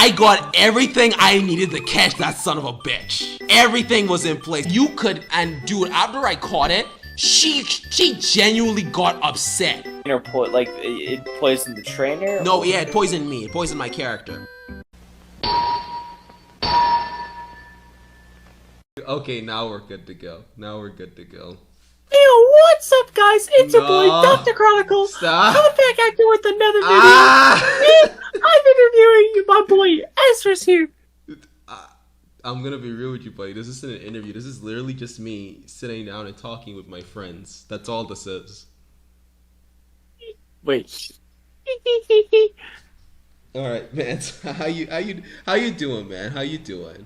I got everything I needed to catch that son of a bitch. Everything was in place. You could, and dude, after I caught it, she genuinely got upset. Like, it poisoned the trainer? No, yeah, it poisoned me. It poisoned my character. Okay, now we're good to go. Hey, what's up, guys? It's your boy, Dr. Chronicles. Stop. Coming back at you with another video. I'm interviewing you, my boy, Ezra's here. I'm gonna be real with you, buddy. This isn't an interview. This is literally just me sitting down and talking with my friends. That's all this is. Wait. All right, man. How you doing, man? How you doing?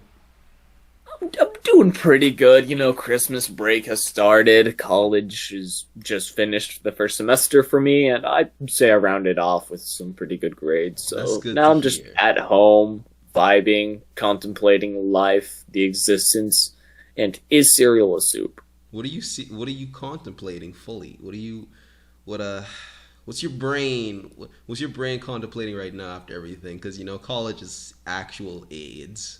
I'm doing pretty good. You know, Christmas break has started. College is just finished the first semester for me, and I'd say I rounded off with some pretty good grades. So now I'm just at home, vibing, contemplating life, the existence, and is cereal a soup? What do you see? What are you contemplating fully? What's your brain? What's your brain contemplating right now after everything? Because you know, college is actual AIDS.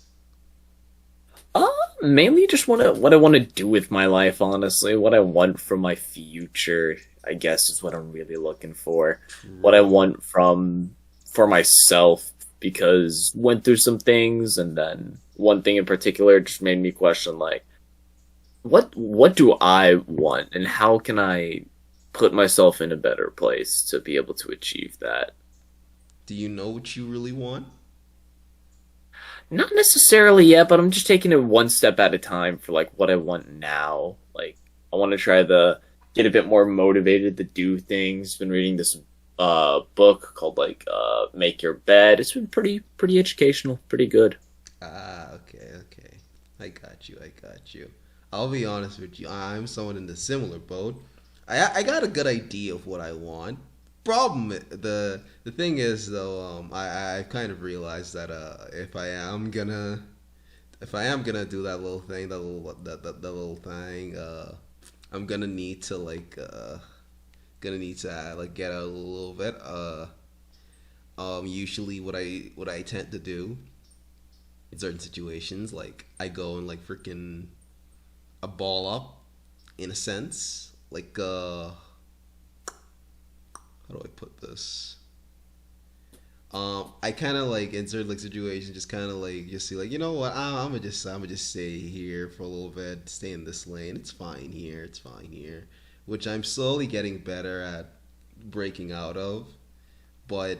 Mainly just what I want to do with my life, honestly. What I want from my future, I guess, is what I'm really looking for. What I want for myself, because went through some things, and then one thing in particular just made me question, like, what do I want, and how can I put myself in a better place to be able to achieve that? Do you know what you really want? Not necessarily yet, but I'm just taking it one step at a time for, like, what I want now. Like, I want to try to get a bit more motivated to do things. Been reading this book called, like, Make Your Bed. It's been pretty educational, pretty good. Okay. I got you. I'll be honest with you. I'm someone in the similar boat. I got a good idea of what I want. The thing is though, I kind of realized that if I am gonna do that little thing, I'm gonna need to like get out a little bit. Usually what I tend to do in certain situations, like I go and like freaking a ball up, in a sense, like how do I put this? I kind of like in certain like situations, just kind of like just see like, you know what, I'm gonna just stay here for a little bit, stay in this lane. It's fine here, which I'm slowly getting better at breaking out of. But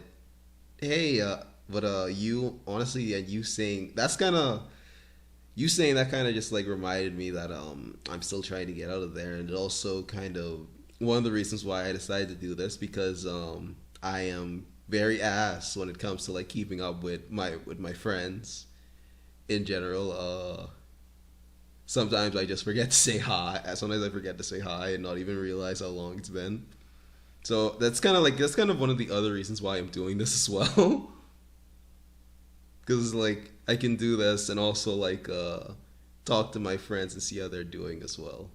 hey, you honestly, and you saying that kind of just like reminded me that I'm still trying to get out of there, and it also kind of one of the reasons why I decided to do this, because I am very ass when it comes to like keeping up with my friends in general. Sometimes I just forget to say hi. Sometimes I forget to say hi and not even realize how long it's been. So that's kind of one of the other reasons why I'm doing this as well. Because like I can do this and also like talk to my friends and see how they're doing as well.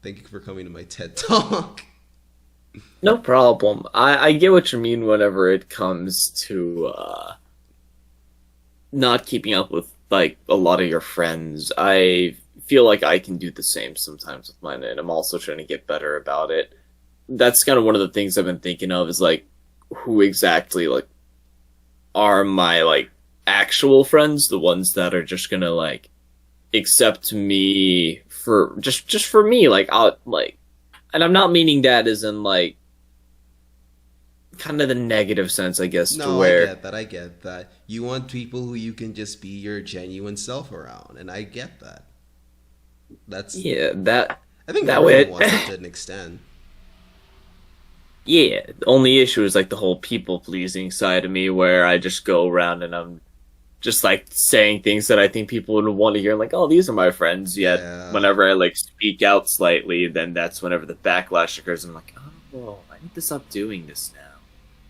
Thank you for coming to my TED Talk. No problem. I get what you mean whenever it comes to not keeping up with like a lot of your friends. I feel like I can do the same sometimes with mine, and I'm also trying to get better about it. That's kind of one of the things I've been thinking of, is like, who exactly like are my like actual friends, the ones that are just gonna like accept me for just for me, like I'll like, and I'm not meaning that as in like kind of the negative sense, I guess. No, to where I get that. You want people who you can just be your genuine self around, and I get that. That's that. I think that everyone way wants it to an extent. Yeah, the only issue is like the whole people pleasing side of me, where I just go around and I'm just like saying things that I think people would want to hear, like, oh, these are my friends. Yet whenever I like speak out slightly, then that's whenever the backlash occurs. I'm like, oh, I need to stop doing this now.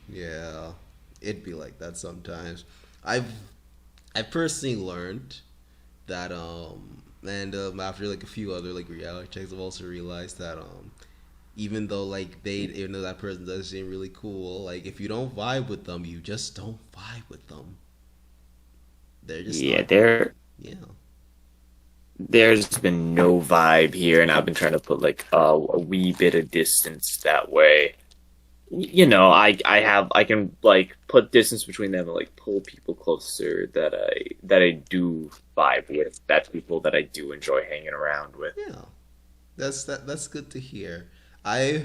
Yeah, it'd be like that sometimes. I personally learned that after like a few other like reality checks, I've also realized that even though that person does seem really cool, like if you don't vibe with them, you just don't vibe with them. they're just Yeah, not. there Yeah. there's been no vibe here, and I've been trying to put like a wee bit of distance that way. You know, I can like put distance between them and like pull people closer that I do vibe with, that people that I do enjoy hanging around with. Yeah. That's good to hear. I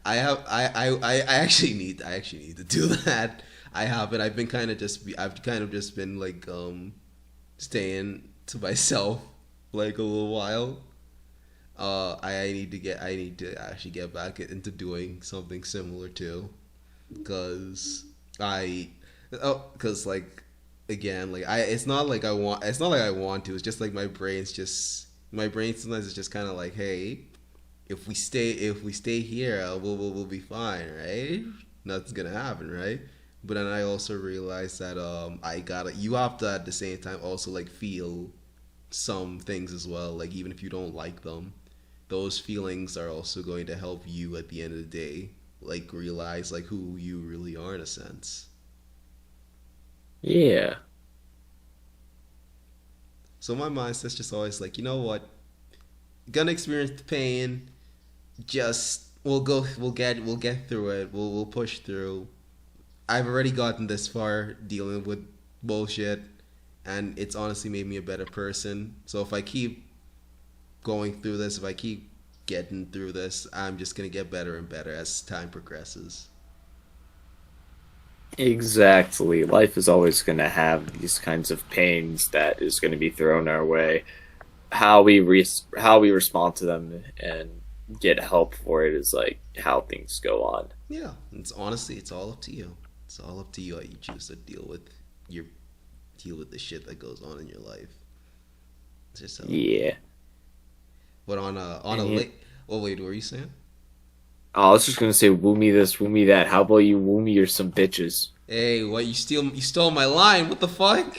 I I actually need to do that. I haven't. I've kind of just been like staying to myself like a little while. I need to actually get back into doing something similar too, cause I cause like again like I it's not like I want to. It's just like my brain sometimes is just kind of like, hey, if we stay here, we'll be fine, right? Nothing's gonna happen, right? But then I also realized that you have to at the same time also like feel some things as well. Like even if you don't like them, those feelings are also going to help you at the end of the day, like realize like who you really are in a sense. Yeah. So my mindset's just always like, you know what, gonna experience the pain. Just we'll get through it. We'll push through. I've already gotten this far dealing with bullshit, and it's honestly made me a better person. So if I keep going through this, if I keep getting through this, I'm just gonna get better and better as time progresses. Exactly. Life is always going to have these kinds of pains that is going to be thrown our way. How we respond to them and get help for it is like how things go on. Yeah, it's honestly it's all up to you. It's all up to you how you choose to your deal with the shit that goes on in your life. It's just how it is. Yeah. But on a And late. Oh wait, what were you saying? I was just gonna say, woo me this, woo me that. How about you woo me or some bitches? Hey, what you stole my line? What the fuck?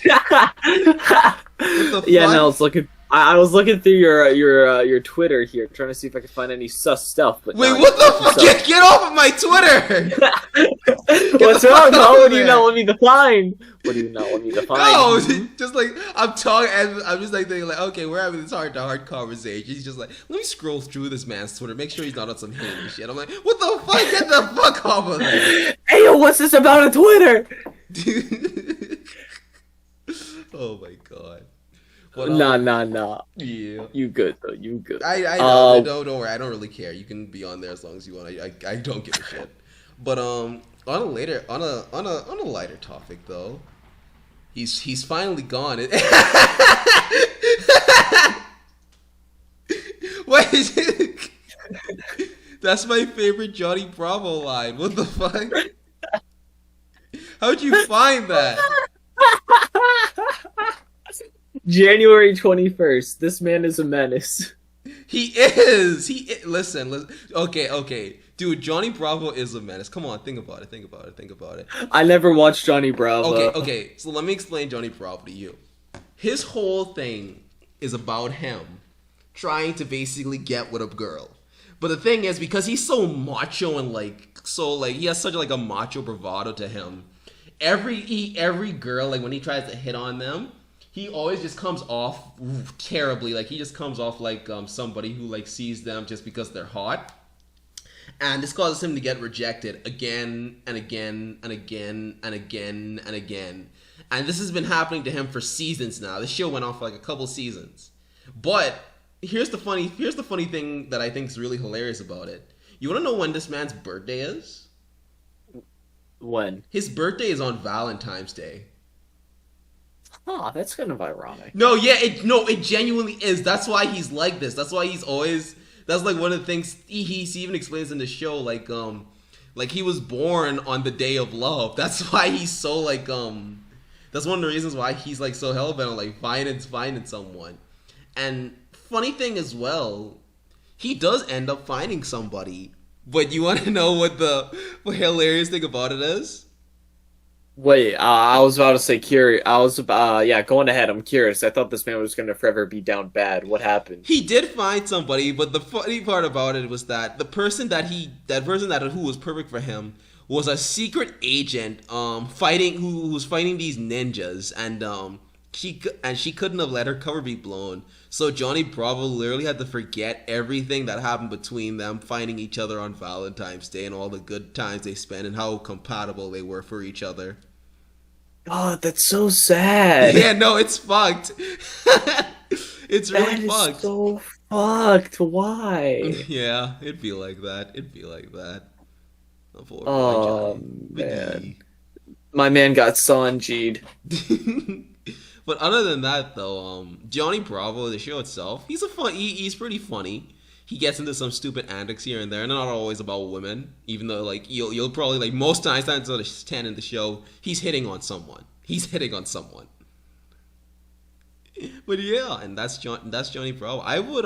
What the Yeah, no, I fuck? was looking. I was looking through your Twitter here, trying to see if I could find any sus stuff, but Wait, no, what the nothing fuck? sus. Get off of my Twitter! Get the What's fuck wrong, off Paul? of What do you not there! want me to find? What do you not want me to No, find? just like I'm talking, and I'm just like thinking, like, okay, we're having this heart to heart conversation. He's just like, let me scroll through this man's Twitter, make sure he's not on some hate shit. I'm like, what the fuck? Get the fuck off of there! Hey, yo, what's this about on Twitter? Oh my god. But Nah. yeah. You good though? You good? I know. Uh, Don't worry. I don't really care. You can be on there as long as you want. I don't give a shit. But on a lighter topic though, he's finally gone. What is it? That's my favorite Johnny Bravo line. What the fuck? How'd you find that? January 21st. This man is a menace. He is. Listen. Okay. Dude, Johnny Bravo is a menace. Come on, think about it. Think about it. I never watched Johnny Bravo. Okay. So let me explain Johnny Bravo to you. His whole thing is about him trying to basically get with a girl. But the thing is, because he's so macho and he has such like a macho bravado to him. Every girl, like when he tries to hit on them, he always just comes off terribly. Like he just comes off like somebody who like sees them just because they're hot. And this causes him to get rejected again and again and again and again and again. And this has been happening to him for seasons now. This show went on for like a couple seasons. But here's the funny thing that I think is really hilarious about it. You want to know when this man's birthday is? When? His birthday is on Valentine's Day. Huh, that's kind of ironic. No, yeah, it genuinely is. That's why he's like this. That's why he's always. That's like one of the things he even explains in the show. Like he was born on the day of love. That's why he's so That's one of the reasons why he's like so hellbent on like finding someone. And funny thing as well, he does end up finding somebody. But you want to know what hilarious thing about it is? Wait, I was about to say curious. Yeah, going ahead. I'm curious. I thought this man was gonna forever be down bad. What happened? He did find somebody, but the funny part about it was that who was perfect for him was a secret agent fighting who was fighting these ninjas, and she couldn't have let her cover be blown. So Johnny Bravo literally had to forget everything that happened between them, finding each other on Valentine's Day and all the good times they spent and how compatible they were for each other. God, that's so sad. Yeah, no, it's fucked. It's really That fucked. is so fucked. Why? Yeah, it'd be like that. It'd be like that. Poor Oh, boy Johnny. man. My man got Sanji'd. But other than that, though, Johnny Bravo, the show itself, he's pretty funny. He gets into some stupid antics here and there, and they're not always about women. Even though, like, you'll probably, like, most times, 9 out of 10 in the show, he's hitting on someone. But yeah, and that's Johnny Bravo. I would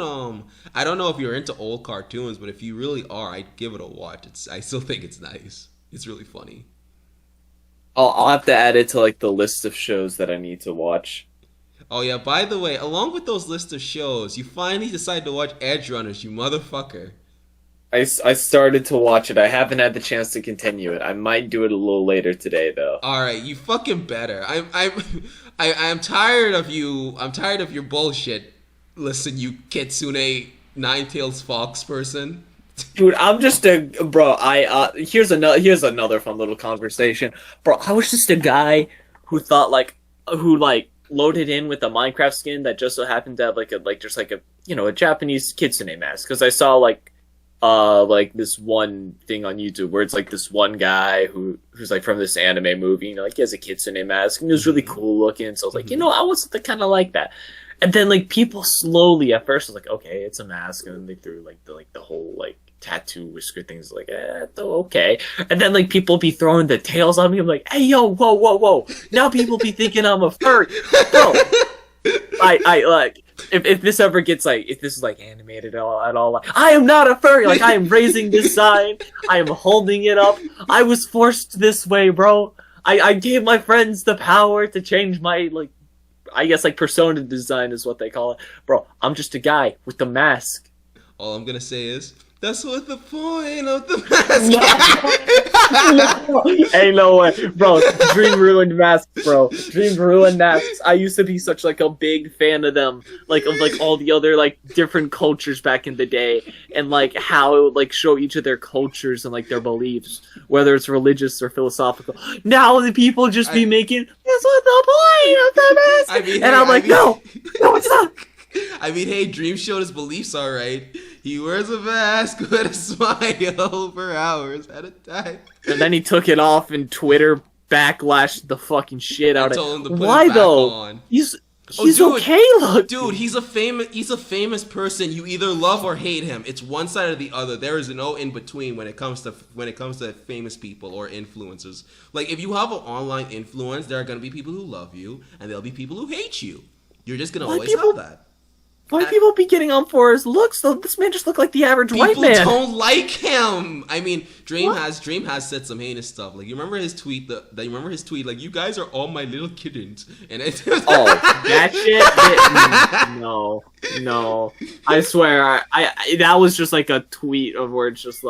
I don't know if you're into old cartoons, but if you really are, I'd give it a watch. I still think it's nice. It's really funny. I'll have to add it to like the list of shows that I need to watch. Oh yeah, by the way, along with those list of shows, you finally decided to watch Edge Runners, you motherfucker. I started to watch it. I haven't had the chance to continue it. I might do it a little later today, though. All right, you fucking better. I'm tired of you. I'm tired of your bullshit. Listen, you Kitsune Nine-Tails Fox person. Dude, I'm just a bro. Here's another fun little conversation, bro. I was just a guy who thought who loaded in with a Minecraft skin that just so happened to have a Japanese kitsune mask, because I saw this one thing on YouTube where it's like this one guy who's like from this anime movie, he has a kitsune mask and it was really cool looking. So I was like, I want something kind of like that. And then people slowly at first was like, okay, it's a mask, and then they threw the whole tattoo whisker things, okay. And then people be throwing the tails on me. I'm like, hey yo, whoa. Now people be thinking I'm a furry. Bro, I if this ever gets if this is animated at all, I am not a furry. I am raising this sign. I am holding it up. I was forced this way, bro. I gave my friends the power to change my I guess persona design is what they call it. Bro, I'm just a guy with the mask. All I'm gonna say is, that's what the point of the mask. No. Hey, no way, bro. Dream ruined masks, bro. Dream ruined masks. I used to be such a big fan of them, of all the other different cultures back in the day, and how it would show each of their cultures and their beliefs, whether it's religious or philosophical. Now the people just be making, that's what the point of the mask. No, it's not. I mean, hey, Dream showed his beliefs, all right. He wears a mask with a smile for hours at a time. And then he took it off, and Twitter backlashed the fucking shit out of it. Why though? On. He's okay, look. Dude, he's a famous person. You either love or hate him. It's one side or the other. There is no in between when it comes to famous people or influencers. If you have an online influence, there are gonna be people who love you, and there'll be people who hate you. You're just gonna always have that. Why people be getting on for his looks though? This man just looked like the average white man. People don't like him. I mean, Dream has said some heinous stuff. You remember his tweet? You guys are all my little kittens. And that shit. No. I swear, I that was just a tweet of where it's just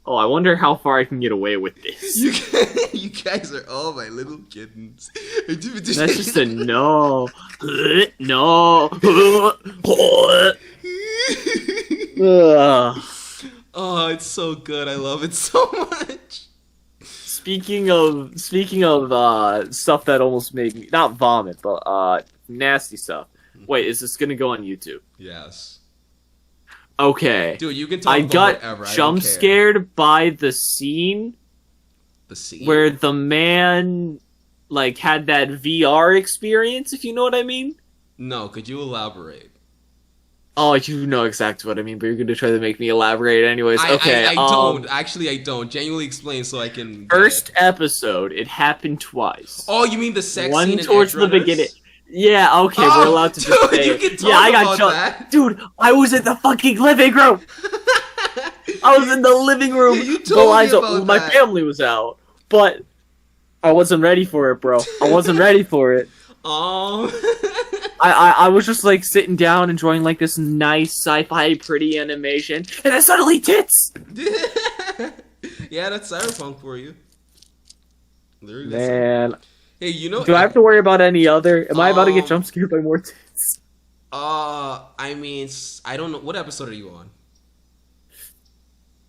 oh, I wonder how far I can get away with this. You guys are all my little kittens. That's just a no. No. Oh, it's so good. I love it so much. Speaking of stuff that almost made me not vomit, but nasty stuff. Wait, is this gonna go on YouTube? Yes. Okay. Dude, you can talk I about got whatever. jump scared by the scene. The scene? Where the man, had that VR experience, if you know what I mean? No, could you elaborate? Oh, you know exactly what I mean, but you're going to try to make me elaborate anyways. Okay, I don't. Actually, I don't. Genuinely explain so I can... First episode, it happened twice. Oh, you mean the sex One scene in towards the beginning. Yeah, okay, we're allowed to just say you can talk about that. Dude, I was in the fucking living room! I was in the living room. You told me about my that. family was out, but I wasn't ready for it, bro. I wasn't ready for it. Oh. I was just sitting down enjoying this nice sci-fi pretty animation, and then suddenly tits. Yeah, Yeah, that's cyberpunk for you. Literally, Man, hey, you know, do I have to worry about any other? Am I about to get jump scared by more tits? I mean, I don't know. What episode are you on?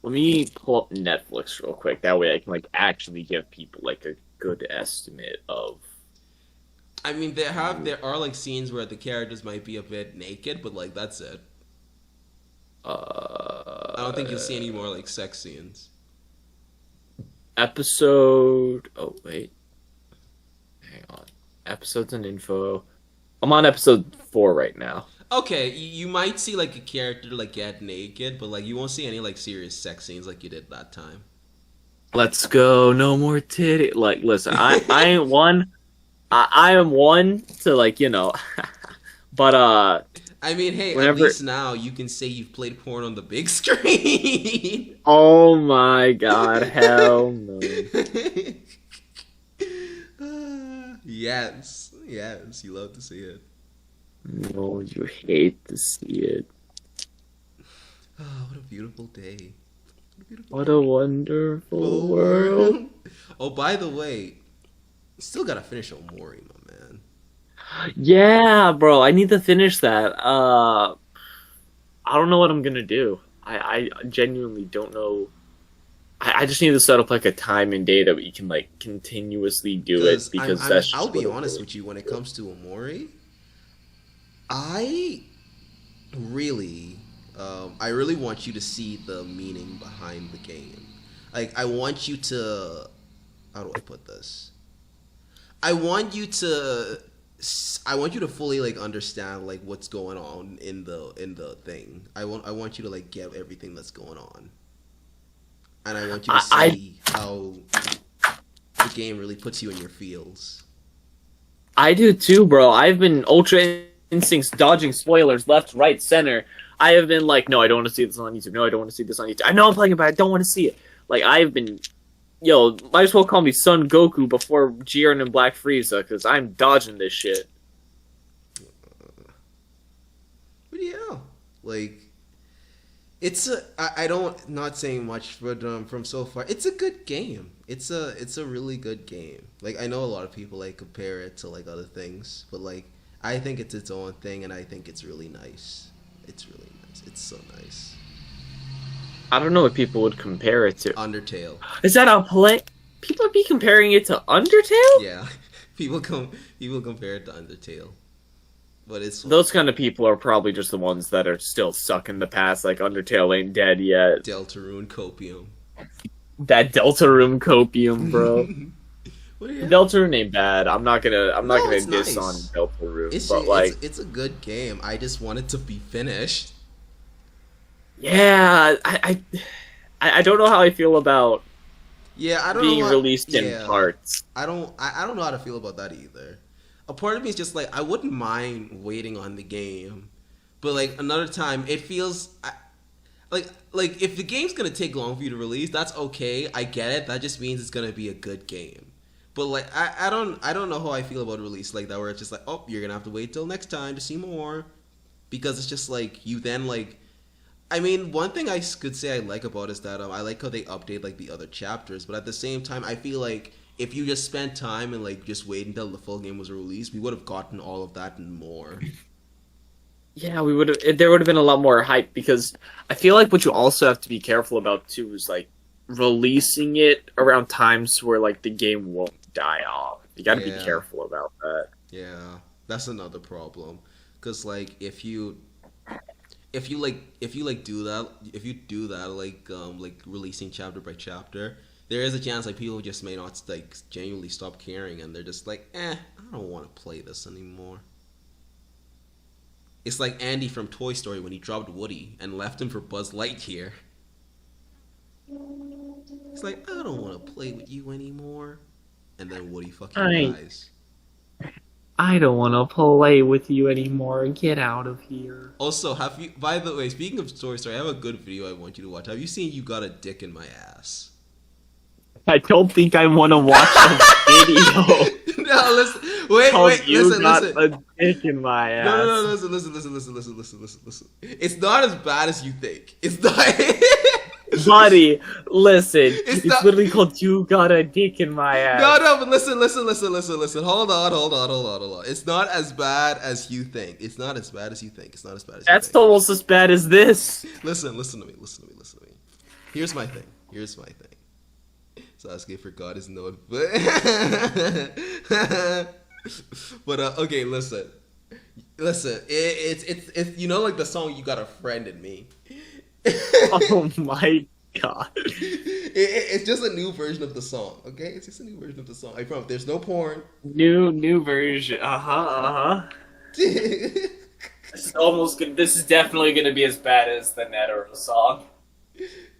Let me pull up Netflix real quick. That way I can like actually give people like a good estimate of. I mean, there are like scenes where the characters might be a bit naked, but like that's it. I don't think you'll see any more like sex scenes. Episode. Oh wait, hang on. Episodes and info. I'm on episode 4 right now. Okay, you might see like a character like get naked, but like you won't see any like serious sex scenes like you did that time. Let's go. No more titty. Like, listen, I ain't one. I am one to like but I mean, hey, whenever... at least now you can say you've played porn on the big screen. Oh my god, hell no. Yes, you love to see it. No, you hate to see it. Oh, what a beautiful day. What a wonderful world. Oh, by the way, still gotta finish Omori, my man. Yeah, bro, I need to finish that. I don't know what I'm gonna do. I genuinely don't know. I just need to set up like a time and day that we can like continuously do it because I'll be honest with you, when it comes to Omori, I really want you to see the meaning behind the game. Like, I want you to, how do I put this? I want you to fully like understand like what's going on in the thing. I want you to like get everything that's going on, and I want you to see how the game really puts you in your feels. I do too, bro. I've been Ultra Instincts dodging spoilers left, right, center. I have been like, no, I don't want to see this on YouTube. No, I don't want to see this on YouTube. I know I'm playing it, but I don't want to see it. Like, I've been, might as well call me Son Goku before Jiren and Black Frieza, because I'm dodging this shit. But yeah, like, not saying much, but from so far, it's a good game. It's a really good game. Like, I know a lot of people like compare it to like other things, but like, I think it's its own thing, and I think it's really nice. It's really nice. It's so nice. I don't know what people would compare it to. Undertale. Is that a play? People would be comparing it to Undertale? Yeah, people compare it to Undertale, but it's those kind of people are probably just the ones that are still stuck in the past. Like Undertale ain't dead yet. Deltarune copium. That Deltarune copium, bro. Deltarune ain't bad. I'm not gonna diss on Deltarune, it's a good game. I just want it to be finished. Yeah, I don't know how I feel about being released in parts. I don't know how to feel about that either. A part of me is just like, I wouldn't mind waiting on the game, but like another time it feels like if the game's gonna take long for you to release, that's okay. I get it. That just means it's gonna be a good game. But like I don't know how I feel about a release like that, where it's just like, oh, you're gonna have to wait till next time to see more, because it's just like you then like. I mean, one thing I could say I like about it is that I like how they update like the other chapters, but at the same time, I feel like if you just spent time and like just wait until the full game was released, we would have gotten all of that and more. Yeah, we would have. There would have been a lot more hype, because I feel like what you also have to be careful about too is like releasing it around times where like the game won't die off. You got to be careful about that. Yeah, that's another problem, because like if you do that like releasing chapter by chapter, there is a chance like people just may not like genuinely stop caring, and they're just like, I don't want to play this anymore. It's like Andy from Toy Story when he dropped Woody and left him for Buzz Lightyear. It's like, I don't want to play with you anymore, and then Woody fucking dies. I don't want to play with you anymore. Get out of here. Also, by the way, speaking of Toy Story, I have a good video I want you to watch. Have you seen You Got a Dick in My Ass? I don't think I want to watch a video. No, listen. Listen. A dick in my ass. No, listen. It's not as bad as you think. It's not. Buddy, listen. It's It's not. literally called "You Got a Dick in My No, Ass." no, but listen. Hold on. It's not as bad as you think. It's not as bad as you think. It's not as bad as you That's think. almost as bad as this. Listen to me. Here's my thing. So asking for God is no, but okay, listen. It's you know like the song "You Got a Friend in Me." Oh my god. It's just a new version of the song. Okay, it's just a new version of the song. I promise. There's no porn. New version. Uh-huh. This is almost good. This is definitely gonna be as bad as the Netero song.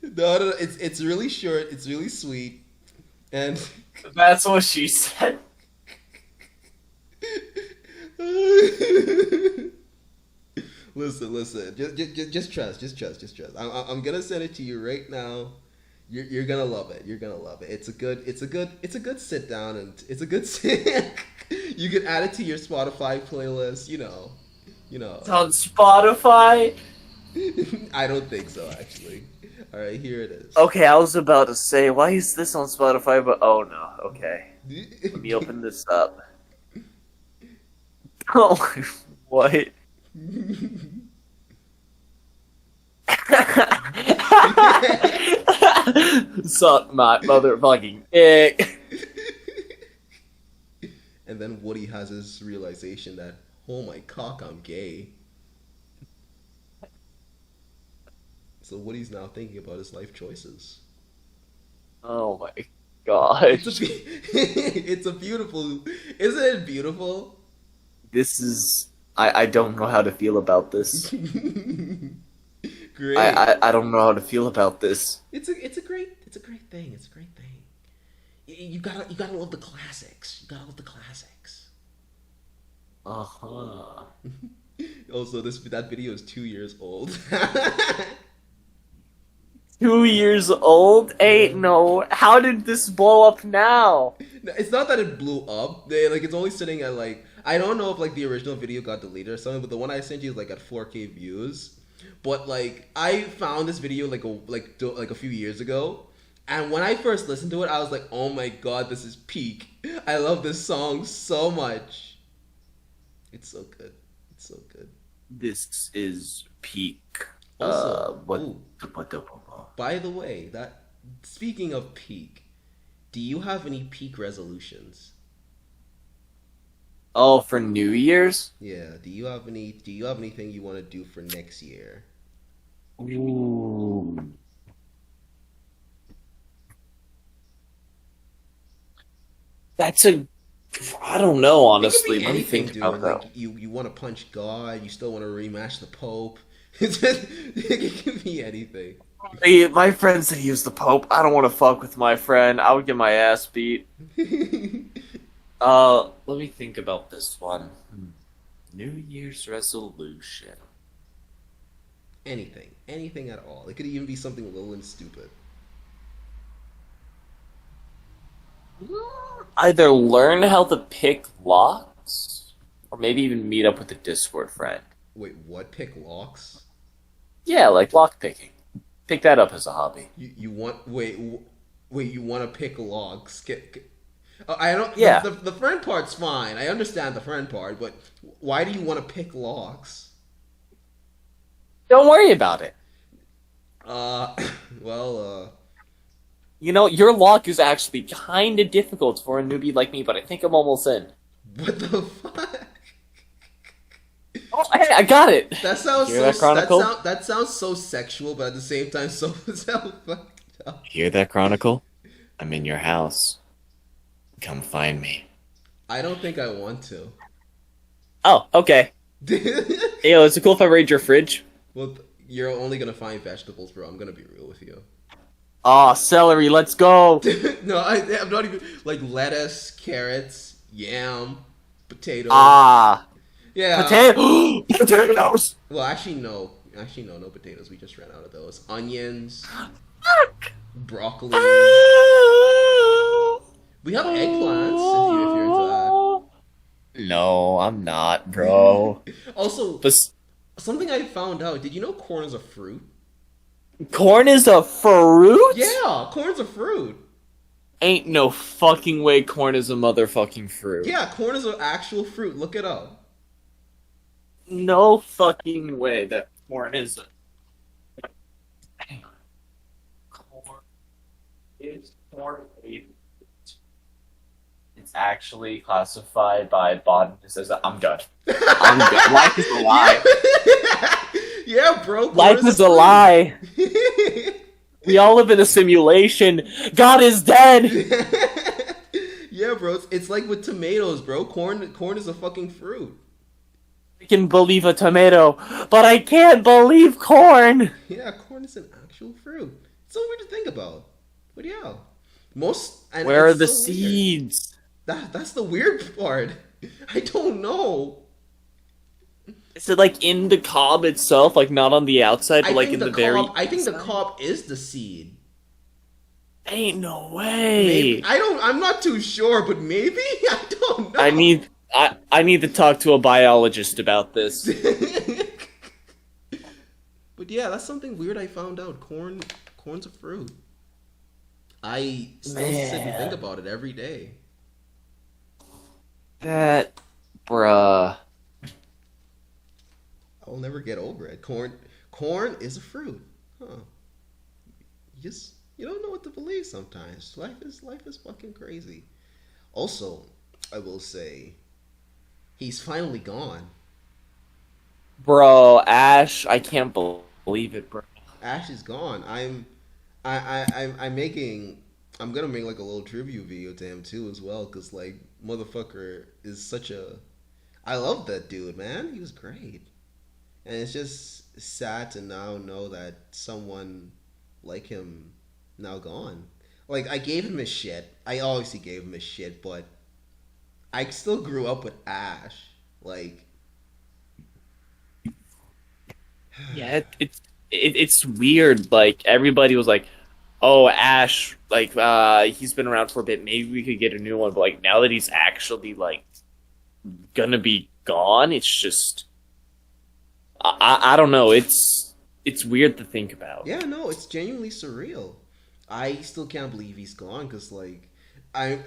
No. It's really short. It's really sweet, and That's what she said. listen. Just trust. I'm gonna send it to you right now. You're gonna love it. It's a good sit down, and it's a good sit. You can add it to your Spotify playlist. It's on Spotify. I don't think so, actually. All right, here it is. Okay, I was about to say, why is this on Spotify? But oh no. Okay, let me open this up. Oh, what? Suck my motherfucking dick. And then Woody has his realization that, oh my cock, I'm gay. So Woody's now thinking about his life choices. Oh my god. It's a beautiful. Isn't it beautiful? This is. I don't know how to feel about this. Great. I don't know how to feel about this. It's a great thing. You gotta love the classics. Uh-huh. Also, that video is 2 years old. 2 years old? Ain't no. How did this blow up now? No, it's not that it blew up. It's only sitting at I don't know if the original video got deleted or something, but the one I sent you is at 4K views. But I found this video a few years ago, and when I first listened to it, I was like, oh my god, this is peak. I love this song so much. It's so good. This is peak. Also, What? ooh, by the way, speaking of peak, do you have any peak resolutions? Oh, for New Year's? Yeah. Do you have anything you want to do for next year? Ooh. I don't know, honestly. Let me think Dude. about that. You want to punch God? You still want to rematch the Pope? It can be anything. Hey, my friend said he was the Pope. I don't want to fuck with my friend. I would get my ass beat. Let me think about this one. New Year's resolution. Anything at all. It could even be something little and stupid. Either learn how to pick locks, or maybe even meet up with a Discord friend. Wait, what? Pick locks? Yeah, like lock picking. Pick that up as a hobby. You want you want to pick locks? I don't. Yeah. The friend part's fine. I understand the friend part, but why do you want to pick locks? Don't worry about it. Well, You know, your lock is actually kind of difficult for a newbie like me, but I think I'm almost in. what the fuck? Oh, hey, I got it! That sounds Hear so. that, Chronicle? That sounds so sexual, but at the same time, so fucked up. Hear that, Chronicle? I'm in your house. Come find me. I don't think I want to. Oh, okay. Hey, yo, is it cool if I raid your fridge? Well, you're only gonna find vegetables, bro. I'm gonna be real with you. Aw, celery, let's go! No, I'm not even lettuce, carrots, yam, potatoes. Ah, Yeah. potatoes! Well, actually, no, no potatoes. We just ran out of those. Onions, broccoli. We have eggplants if you're into No, I'm not, bro. that. Also, But something I found out. Did you know corn is a fruit? Corn is a fruit? Yeah, corn's a fruit. Ain't no fucking way corn is a motherfucking fruit. Yeah, corn is an actual fruit. Look it up. No fucking way that corn is a... Hang on. Corn is corn a... It's actually classified by botanists as a... I'm done. I'm done. Life is a lie. Yeah, bro. Life is a lie. We all live in a simulation. God is dead. Yeah, bro. It's like with tomatoes, bro. Corn is a fucking fruit. I can believe a tomato, but I can't believe corn. Yeah, corn is an actual fruit. It's so weird to think about. But yeah, most and Where are it's the so weird. seeds? That's the weird part. I don't know. Is it like in the cob itself, like not on the outside, but like in the very? I think the inside? cob is the seed. Ain't no way. Maybe I'm not too sure, but maybe I don't know. I need to talk to a biologist about this. But yeah, that's something weird I found out. Corn's a fruit. I still sit and think about it every day. That, bruh. I'll never get over it. Corn is a fruit. Huh. You don't know what to believe sometimes. Life is fucking crazy. Also, I will say he's finally gone. Bro, Ash, I can't believe it, bro. Ash is gone. I'm gonna make like a little tribute video to him too as well, cause like motherfucker is such a I love that dude, man. He was great. And it's just sad to now know that someone like him now gone. Like I gave him his shit. I obviously gave him his shit, but I still grew up with Ash. Like Yeah, it's weird. Like everybody was like, "Oh, Ash, like he's been around for a bit. Maybe we could get a new one." But like now that he's actually like gonna be gone, it's just I don't know. It's weird to think about. yeah, no, it's genuinely surreal. I still can't believe he's gone because like I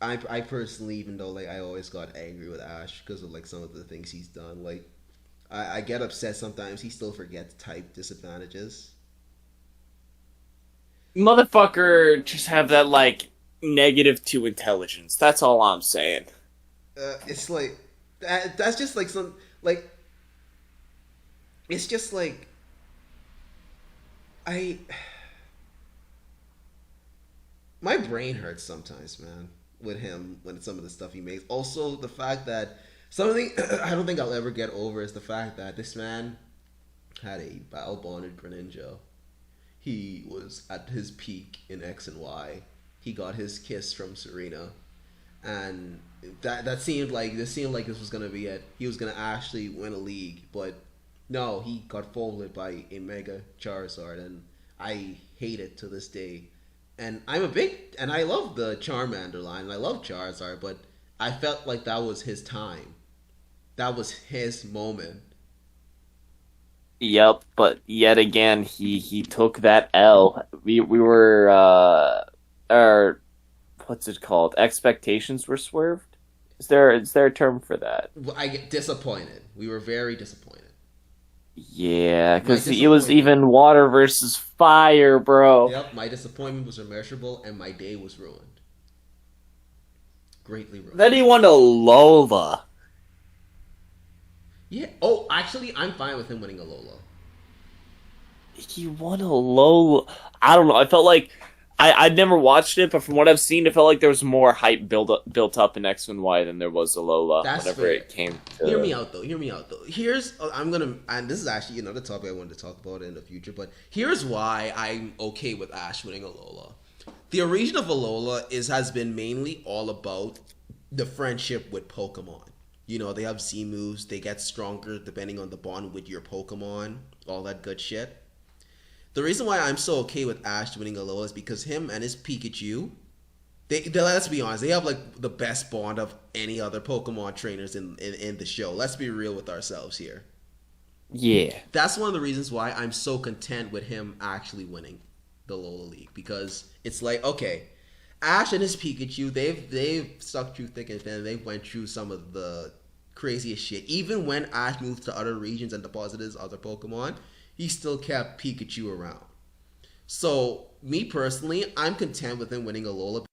I personally, even though like I always got angry with Ash because of like some of the things he's done, like I get upset sometimes he still forgets type disadvantages. Motherfucker, just have that like -2 intelligence. That's all I'm saying. It's like that's just like some like it's just like I my brain hurts sometimes, man, with him when some of the stuff he makes. Also, the fact that something I don't think I'll ever get over is the fact that this man had a battle bonded Greninja. He was at his peak in X and Y. He got his kiss from Serena, and that seemed like this was gonna be it. He was gonna actually win a league, but no, he got folded by a Mega Charizard, and I hate it to this day. And I love the Charmander line, and I love Charizard, but I felt like that was his time. That was his moment. Yep, but yet again, he took that L. We were or what's it called? Expectations were swerved. Is there a term for that? I get disappointed. We were very disappointed. Yeah, because it was even water versus fire, bro. Yep, my disappointment was immeasurable, and my day was ruined. Greatly ruined. Then he won a Lola. Yeah. Oh, actually, I'm fine with him winning a Lola. He won a Lola. I don't know. I felt like I'd never watched it, but from what I've seen, it felt like there was more hype built up in X and Y than there was a Lola. That's whenever fair. it came to. Hear me out, though. Here's and this is actually another topic I wanted to talk about in the future. But here's why I'm okay with Ash winning a Lola. The origin of Alola has been mainly all about the friendship with Pokemon. You know, they have Z moves, they get stronger depending on the bond with your Pokemon, all that good shit. The reason why I'm so okay with Ash winning Alola is because him and his Pikachu, let's be honest, they have like the best bond of any other Pokemon trainers in the show. Let's be real with ourselves here. Yeah. That's one of the reasons why I'm so content with him actually winning the Lola League, because it's like, okay, Ash and his Pikachu, they've stuck through thick and thin. They went through some of the craziest shit. Even when Ash moved to other regions and deposited his other Pokemon, he still kept Pikachu around. So me personally, I'm content with him winning a Lola.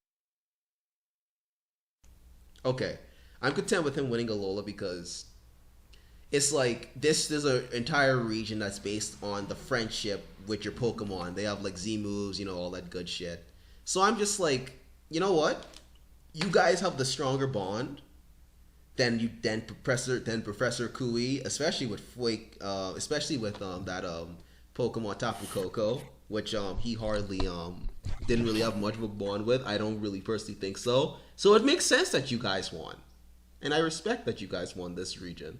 Okay, I'm content with him winning a Lola because it's like this is an entire region that's based on the friendship with your Pokemon. They have like Z moves, all that good shit. So I'm just like, you know what? You guys have the stronger bond than Professor Kui, especially with that Pokemon Tapu Koko, which he hardly didn't really have much of a bond with. I don't really personally think so. So it makes sense that you guys won, and I respect that you guys won this region.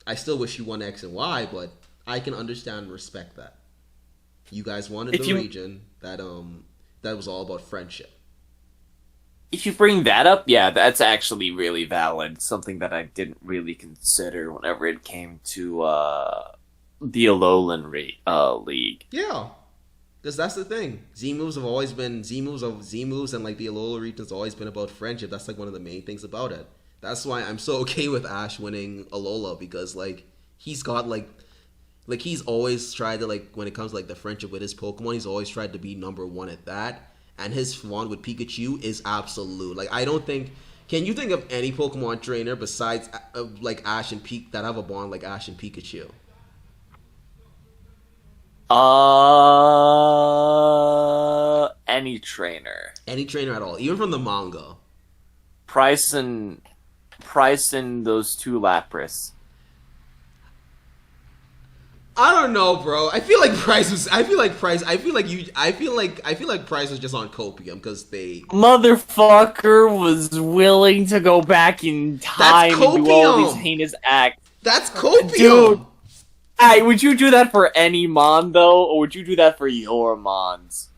I still wish you won X and Y, but I can understand and respect that. You guys wanted the region that was all about friendship. If you bring that up, yeah, that's actually really valid. Something that I didn't really consider whenever it came to the Alolan League. Yeah, because that's the thing. Z moves, and like the Alola region has always been about friendship. That's like one of the main things about it. That's why I'm so okay with Ash winning Alola, because like he's got like he's always tried to, like, when it comes to like the friendship with his Pokemon, he's always tried to be number one at that. And his bond with Pikachu is absolute. Like, I don't think. Can you think of any Pokemon trainer besides like Ash and Pikachu that have a bond like Ash and Pikachu? Any trainer. Any trainer at all, even from the manga. Price and those two Lapras. I don't know, bro. I feel like Price was just on copium because they motherfucker was willing to go back in time and do all these heinous acts. That's copium, dude. Hey, would you do that for any mon though, or would you do that for your mons?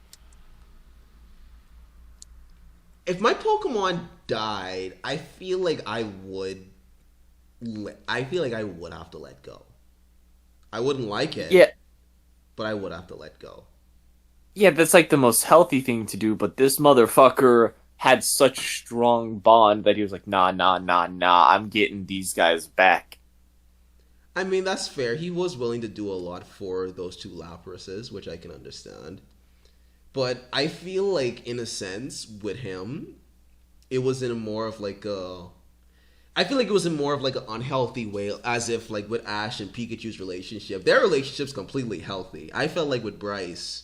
If my Pokemon died, I feel like I would have to let go. I wouldn't like it. Yeah. But I would have to let go. Yeah, that's like the most healthy thing to do, but this motherfucker had such a strong bond that he was like, nah, I'm getting these guys back. I mean, that's fair. He was willing to do a lot for those two Laprases, which I can understand. But I feel like, in a sense, with him, it was in more of like a... I feel like it was in more of like an unhealthy way, as if like with Ash and Pikachu's relationship, their relationship's completely healthy. I felt like with Bryce,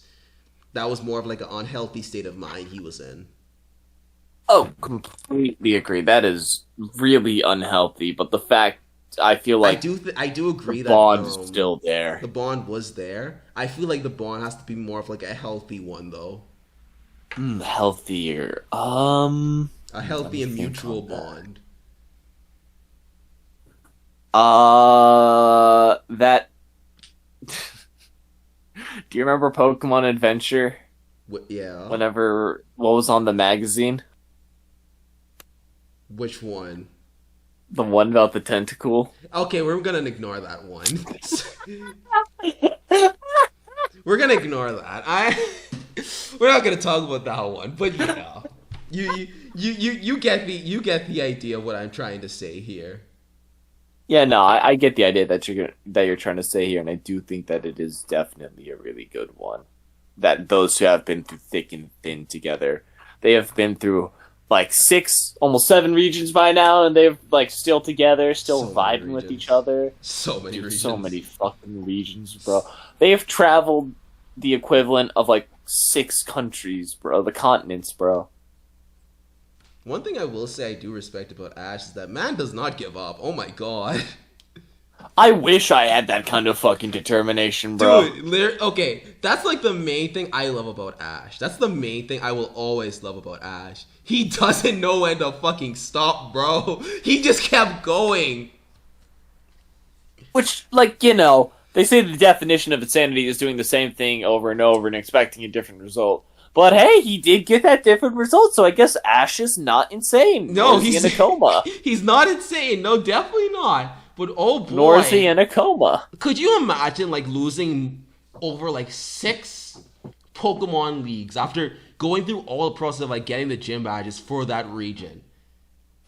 that was more of like an unhealthy state of mind he was in. Oh, completely agree. That is really unhealthy. But the fact, I feel like I do agree the that bond is still there. The bond was there. I feel like the bond has to be more of like a healthy one, though. Healthier. A healthy and mutual bond. That. Do you remember Pokemon Adventure? Yeah. What was on the magazine? Which one? The one about the tentacle. Okay, we're gonna ignore that one. We're gonna ignore that. We're not gonna talk about that one. But yeah, you get the idea of what I'm trying to say here. Yeah, no, I get the idea that you're trying to say here, and I do think that it is definitely a really good one. That those two have been through thick and thin together. They have been through like 6, almost 7 regions by now, and they're like still together, still vibing with each other. So many regions. So many fucking regions, bro. They have traveled the equivalent of like 6 countries, bro. The continents, bro. One thing I will say I do respect about Ash is that man does not give up. Oh my god. I wish I had that kind of fucking determination, bro. Dude, okay, that's like the main thing I love about Ash. That's the main thing I will always love about Ash. He doesn't know when to fucking stop, bro. He just kept going. Which, like, they say the definition of insanity is doing the same thing over and over and expecting a different result. But hey, he did get that different result, so I guess Ash is not insane. No, he's in a coma. He's not insane. No, definitely not. But oh boy, Nor is he in a coma. could you imagine like losing over like 6 Pokemon leagues after going through all the process of like getting the gym badges for that region,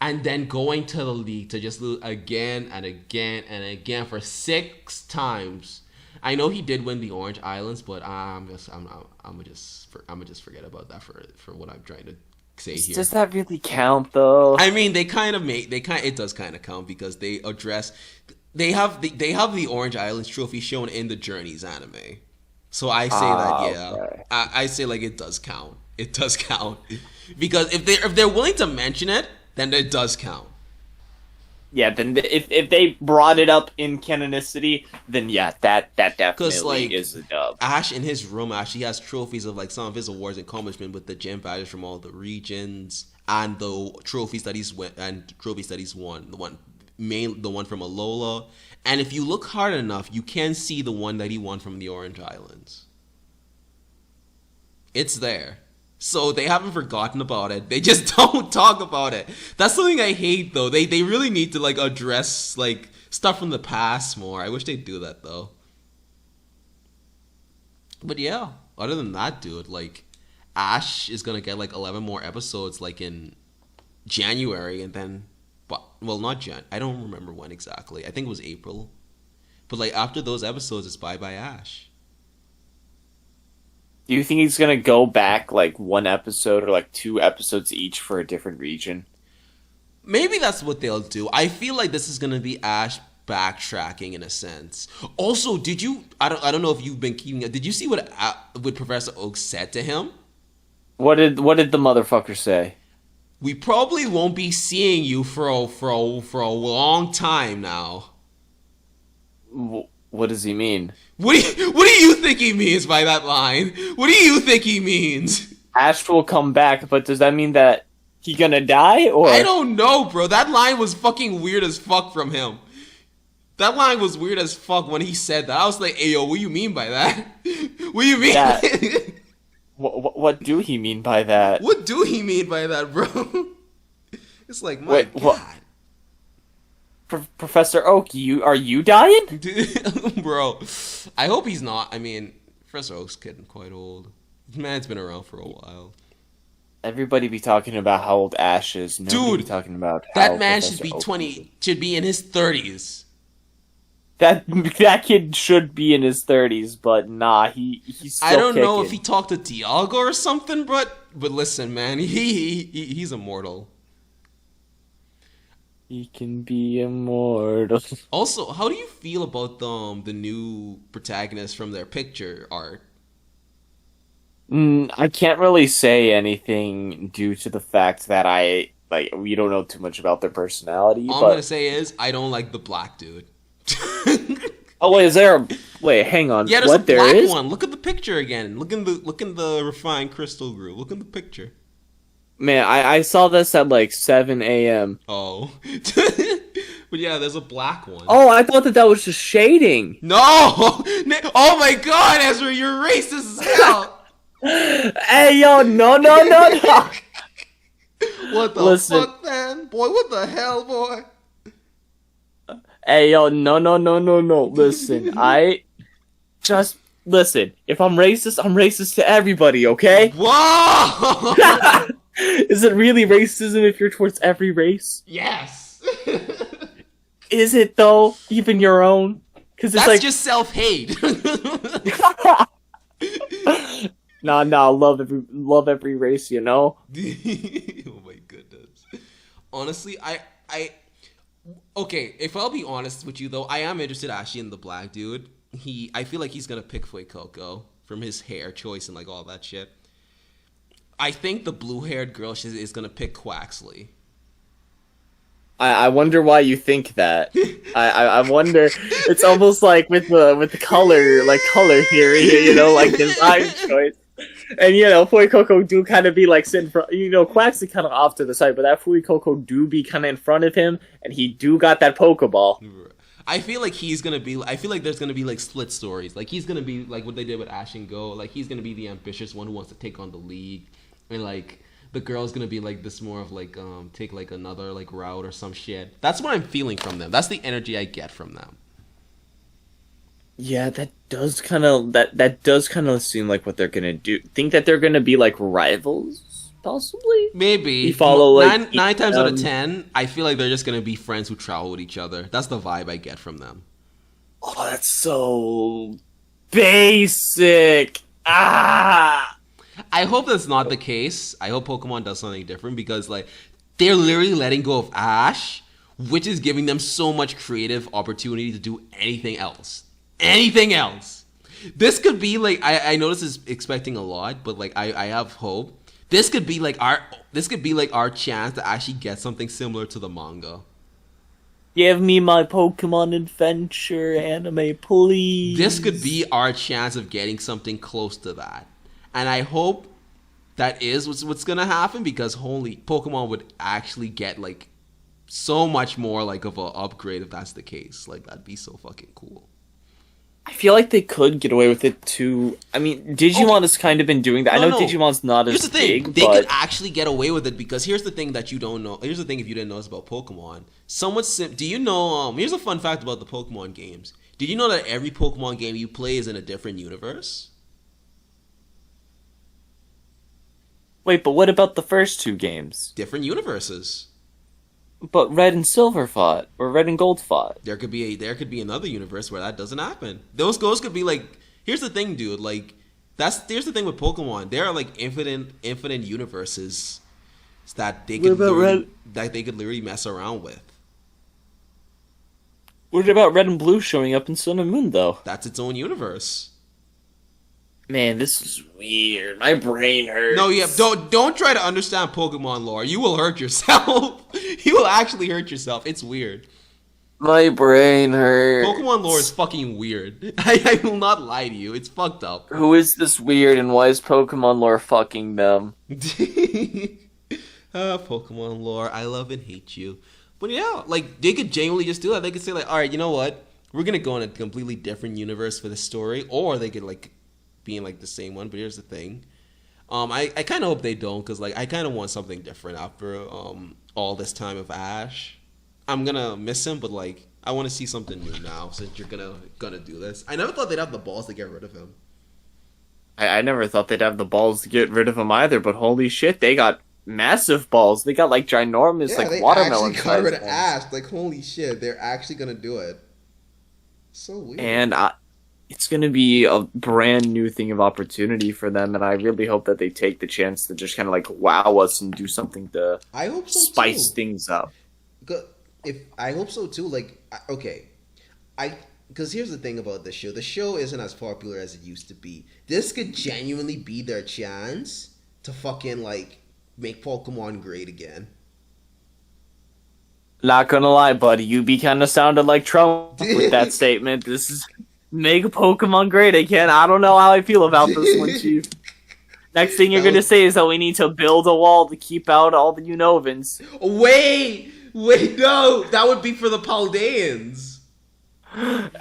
and then going to the league to just lose again and again and again for 6 times? I know he did win the Orange Islands, but I'm gonna just forget about that for what I'm trying to say here. Does that really count though? I mean, it does kind of count because they have the Orange Islands trophy shown in the Journeys anime. So I say that yeah, okay. I say like it does count. It does count because if they're willing to mention it, then it does count. Yeah, then if they brought it up in canonicity, then yeah, that definitely like, is a dub. Ash in his room actually has trophies of like some of his awards and accomplishments with the gym badges from all the regions and the trophies that he's won. The one from Alola, and if you look hard enough, you can see the one that he won from the Orange Islands. It's there. So they haven't forgotten about it. They just don't talk about it. That's something I hate though. They really need to like address like stuff from the past more. I wish they'd do that though. But yeah, other than that, dude, like Ash is gonna get like 11 more episodes like in January, and then not Jan. I don't remember when exactly. I think it was April. But like after those episodes, it's bye bye Ash. Do you think he's gonna go back like 1 episode or like 2 episodes each for a different region? Maybe that's what they'll do. I feel like this is gonna be Ash backtracking in a sense. Also, did you? I don't know if you've been keeping it. Did you see what Professor Oak said to him? What did the motherfucker say? We probably won't be seeing you for a long time now. What does he mean? What do you think he means by that line? What do you think he means? Ash will come back, but does that mean that he gonna die, or? I don't know, bro. That line was fucking weird as fuck from him. That line was weird as fuck when he said that. I was like, "Hey, yo, what do you mean by that? What do you mean?" Yeah. What do he mean by that? What do he mean by that, bro? It's like, my Wait, God. Professor Oak, are you dying? Bro, I hope he's not. I mean, Professor Oak's getting quite old. Man's been around for a while. Everybody be talking about how old Ash is. Nobody be talking about how that man Professor should be Oak 20. is. Should be in his 30s. That kid should be in his 30s, but nah, he's still I don't kicking. know if he talked to Dialga or something, but listen, man, he's immortal. He can be immortal. Also, how do you feel about the new protagonist from their picture art? I can't really say anything due to the fact that we don't know too much about their personality. All I'm gonna say is I don't like the black dude. Oh wait, is there? Wait, hang on. Yeah, there's what a there black is? one. Look at the picture again. Look in the refined crystal group. Look in the picture. Man, I saw this at like 7 a.m. Oh, but yeah, there's a black one. Oh, I thought that was just shading. No! Oh my God, Ezra, you're racist as hell. Hey, yo, no. What the fuck, man? Boy, what the hell, boy? Hey, yo, no. Listen, listen. If I'm racist to everybody, okay? Whoa! Is it really racism if you're towards every race? Yes. Is it though? Even your own? Because it's That's just self-hate. Nah, love every race, you know? Oh my goodness. Honestly, okay, if I'll be honest with you though, I am interested actually in the black dude. I feel like he's gonna pick Fuecoco from his hair choice and like all that shit. I think the blue-haired girl is gonna pick Quaxley. I wonder why you think that. I wonder. It's almost like with the color theory, you know, like design choice. And Fuecoco do kind of be like sitting front. Quaxley kind of off to the side, but that Fuecoco do be kind of in front of him, and he do got that Pokeball. I feel like he's gonna be. I feel like there's gonna be like split stories. Like he's gonna be like what they did with Ash and Go. Like he's gonna be the ambitious one who wants to take on the league, and like the girl's gonna be like this more of like take like another like route or some shit. That's what I'm feeling from them. That's the energy I get from them. Yeah, that does kind of that does kind of seem like what they're gonna do. Think that they're gonna be like rivals, possibly. Maybe You follow like nine times out of 10, I feel like they're just gonna be friends who travel with each other. That's the vibe I get from them. Oh, that's so basic. Ah. I hope that's not the case. I hope Pokemon does something different because like they're literally letting go of Ash, which is giving them so much creative opportunity to do anything else. Anything else. This could be like I know this is expecting a lot, but like I have hope. This could be like our chance to actually get something similar to the manga. Give me my Pokemon Adventure anime, please. This could be our chance of getting something close to that. And I hope that is what's gonna happen because holy Pokemon would actually get like so much more like of an upgrade if that's the case. Like that'd be so fucking cool. I feel like they could get away with it too. I mean, Digimon has kind of been doing that. I know Digimon's not as big. Here's the thing. They could actually get away with it because here's the thing that you don't know. Here's the thing if you didn't know this about Pokemon. Do you know, here's a fun fact about the Pokemon games. Did you know that every Pokemon game you play is in a different universe? Wait, but what about the first two games? Different universes. But Red and Silver fought, or Red and Gold fought. There could be another universe where that doesn't happen. Those could be like. Here's the thing, dude. Like, here's the thing with Pokemon. There are like infinite universes that they could literally mess around with. What about Red and Blue showing up in Sun and Moon though? That's its own universe. Man, this is weird. My brain hurts. No, yeah, don't try to understand Pokemon lore. You will hurt yourself. You will actually hurt yourself. It's weird. My brain hurts. Pokemon lore is fucking weird. I will not lie to you. It's fucked up. Who is this weird and why is Pokemon lore fucking them? Pokemon lore. I love and hate you. But yeah, like they could genuinely just do that. They could say like, all right, you know what? We're gonna go in a completely different universe for the story, or they could like being like the same one. But here's the thing. I kind of hope they don't because like I kind of want something different after all this time of Ash. I'm gonna miss him, but like I want to see something new now since you're gonna do this. I never thought they'd have the balls to get rid of him. I never thought they'd have the balls to get rid of him either, but holy shit, they got massive balls. They got like ginormous, like watermelon. They actually got rid of Ash. Like holy shit, they're actually gonna do it. So weird. And it's gonna be a brand new thing of opportunity for them, and I really hope that they take the chance to just kind of like wow us and do something to spice things up. I hope so too. Like okay, because here's the thing about the show. The show isn't as popular as it used to be. This could genuinely be their chance to fucking like make Pokemon great again. Not gonna lie, buddy, you be kind of sounded like Trump with that statement. This is make Pokemon great again. I don't know how I feel about this one, Chief. Next thing you're gonna say is that we need to build a wall to keep out all the Unovans. Wait, no, that would be for the Paldeans.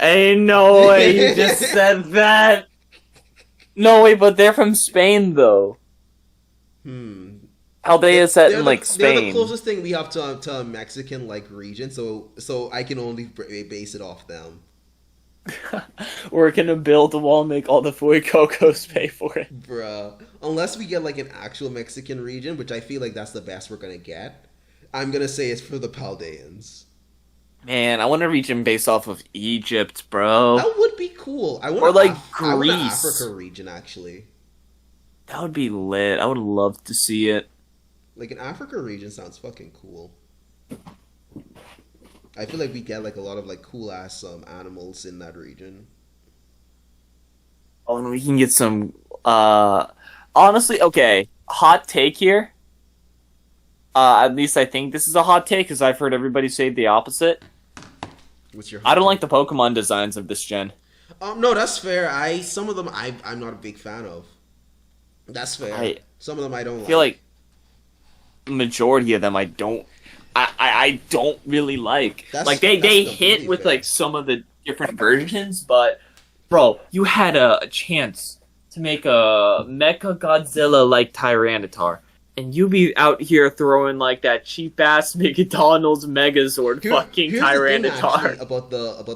Ain't no way you just said that. No way, but they're from Spain though. Aldea is set in like Spain. They're the closest thing we have to a Mexican like region, so I can only base it off them. We're gonna build a wall, and make all the Fuecocos pay for it, bruh. Unless we get like an actual Mexican region, which I feel like that's the best we're gonna get. I'm gonna say it's for the Paldeans. Man, I want a region based off of Egypt, bro. That would be cool. I want or like Greece. I want an Africa region actually. That would be lit. I would love to see it. Like an Africa region sounds fucking cool. I feel like we get like a lot of like cool ass animals in that region. Oh, and we can get some. Honestly, okay. Hot take here. At least I think this is a hot take because I've heard everybody say the opposite. What's your? I don't like the Pokemon designs of this gen. No, that's fair. Some of them I'm not a big fan of. That's fair. Some of them I don't like. I feel like majority of them I don't really like. Like they hit with like some of the different versions, but bro, you had a chance to make a Mecha Godzilla like Tyranitar, and you be out here throwing like that cheap ass McDonald's Megazord fucking Here's the thing, actually, Tyranitar. about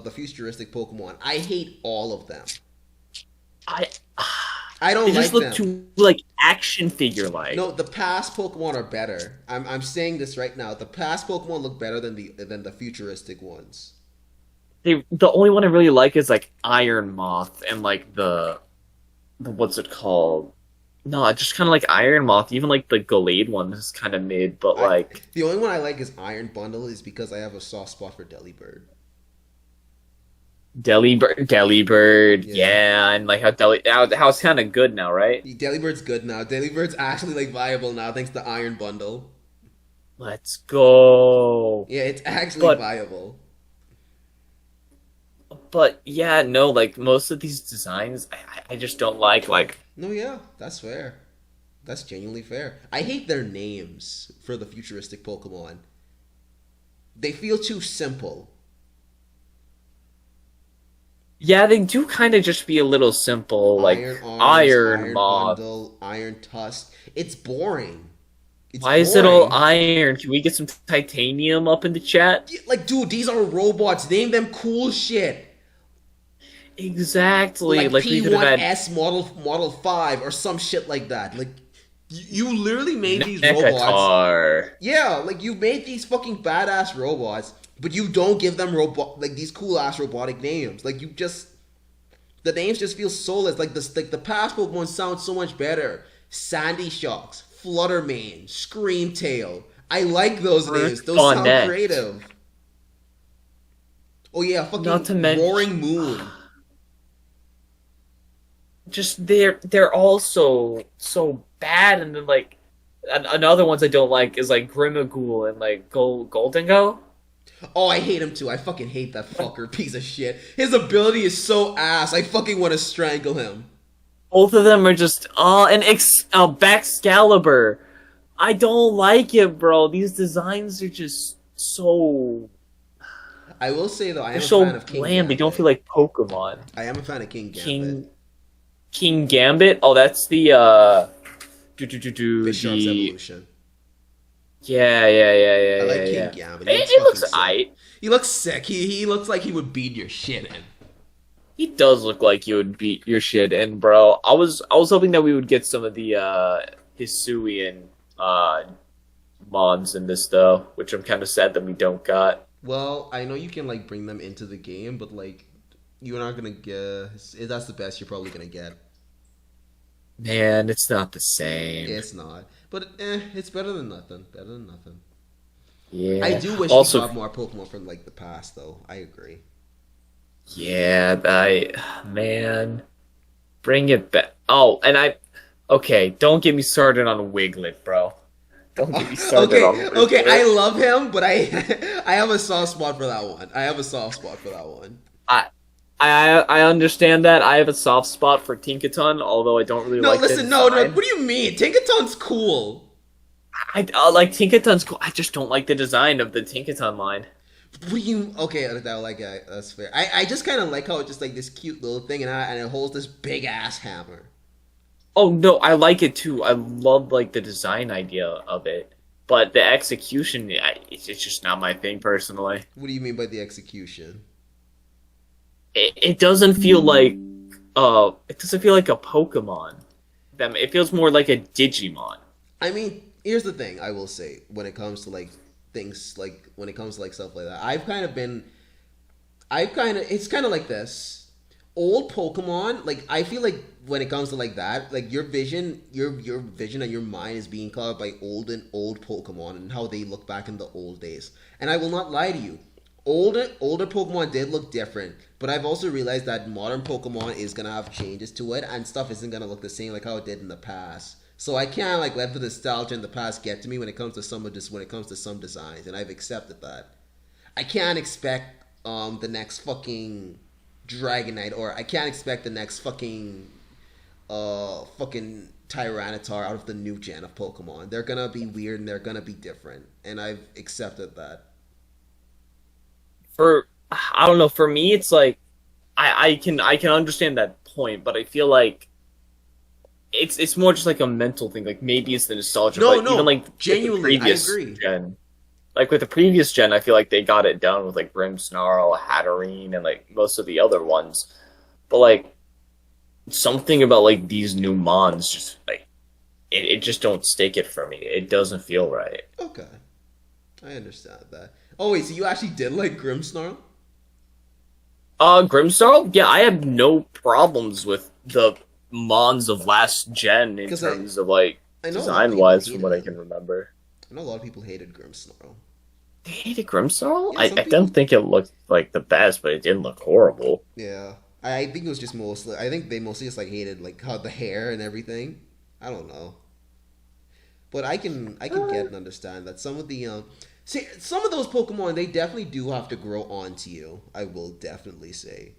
the futuristic Pokemon. I hate all of them. I I They don't just like look them. too like action figure like. No, the past Pokemon are better. I'm saying this right now. The past Pokemon look better than the futuristic ones. The only one I really like is like Iron Moth and like the what's it called? No, just kind of like Iron Moth. Even like the Gallade one is kind of mid, but I like The only one I like is Iron Bundle is because I have a soft spot for Delibird. Delibird, Yeah. yeah, and like how it's kind of good now, right? Delibird's good now. Delibird's actually like viable now thanks to Iron Bundle. Let's go. Yeah, it's actually But viable. but yeah, no, like most of these designs, I just don't like. Like No, yeah, that's fair. That's genuinely fair. I hate their names for the futuristic Pokemon. They feel too simple. yeah, they do kind of just be a little simple, like Iron Arms, Iron Iron Moth. Bundle, Iron Tusk. It's boring. It's Why is it all boring. iron? Can we get some titanium up in the chat? Yeah, like, dude, these are robots. Name them cool shit. Exactly. Like Like we could have had P1S Model 5 or some shit like that. Like, you literally made these robots. Mekatar. Yeah, like you made these fucking badass robots, but you don't give them like these cool ass robotic names. Like you just the names just feel soulless. Like the past Pokemon sound so much better. Sandy Shocks, Fluttermane, Screamtail. I like those names. Those sound Bonnet. creative. Oh yeah, Not fucking to mention- Roaring Moon. Just they're all so bad, and then like another ones I don't like is like Grimagool and like Golden Go. Oh, I hate him too. I fucking hate that fucker piece of shit. His ability is so ass. I fucking want to strangle him. Both of them are just Baxcalibur. I don't like it, bro. These designs are just so I will say though, I am they're a so fan of King bland. They don't Gambit. feel like Pokemon. I am a fan of King Gambit. King Gambit. Oh, that's the Bisharp's the evolution. yeah I like yeah. King Gambit. It, He looks it looks fucking sick. aight. He looks sick. He looks like he would beat your shit in. He does look like you would beat your shit in, bro. I was hoping that we would get some of the Hisuian mods in this though, which I'm kind of sad that we don't got. Well, I know you can like bring them into the game, but like you're not gonna get. That's the best you're probably gonna get. Man, it's not the same. It's not, but it's better than nothing. Better than nothing. Yeah. I do wish Also, we got more Pokemon from like the past, though. I agree. yeah, man, bring it back. Oh, and okay, don't get me started on Wiglet, bro. Don't get me started on Wiglet. Okay, I love him, but I I have a soft spot for that one. I have a soft spot for that one. I understand that. I have a soft spot for Tinkaton, although I don't really No, like listen, the no. design. What do you mean? Tinkaton's cool. I like Tinkaton's cool. I just don't like the design of the Tinkaton line. What do you? Okay, that's fair. I just kind of like how it's just like this cute little thing, and it holds this big ass hammer. Oh no, I like it too. I love like the design idea of it, but the execution, it's just not my thing personally. What do you mean by the execution? It doesn't feel like it doesn't feel like a Pokemon. It feels more like a Digimon. I mean, here's the thing. I will say when it comes to like things like when it comes to like stuff like that, it's kind of like this. Old Pokemon, like I feel like when it comes to like that, like your vision and your mind is being clouded by old Pokemon and how they look back in the old days. And I will not lie to you, older Pokemon did look different, but I've also realized that modern Pokemon is gonna have changes to it, and stuff isn't gonna look the same like how it did in the past. So I can't like let the nostalgia in the past get to me when it comes to some designs, and I've accepted that. I can't expect the next fucking Dragonite, or I can't expect the next fucking Tyranitar out of the new gen of Pokemon. They're gonna be weird and they're gonna be different, and I've accepted that. I don't know, for me it's like I can understand that point, but I feel like it's more just like a mental thing. Like maybe it's the nostalgia, No, but even no, like with the genuinely, I previous agree. gen, like with the previous gen, I feel like they got it done with like Grimmsnarl, Hatterene, and like most of the other ones. But like something about like these new mons just like it just don't stick it for me. It doesn't feel right. Okay, I understand that. Oh wait, so you actually did like Grimmsnarl? Grimmsnarl, yeah, I have no problems with the mons of last gen in Because terms of like I know a lot of design people wise, from hated what I can him. remember. I know a lot of people hated Grimmsnarl. They hated Grimmsnarl? Yeah, I some don't people. think it looked like the best, but it didn't look horrible. Yeah, I think it was just mostly. I think they mostly just like hated like how the hair and everything. I don't know, but I can get and understand that some of the see some of those Pokemon they definitely do have to grow onto you. I will definitely say,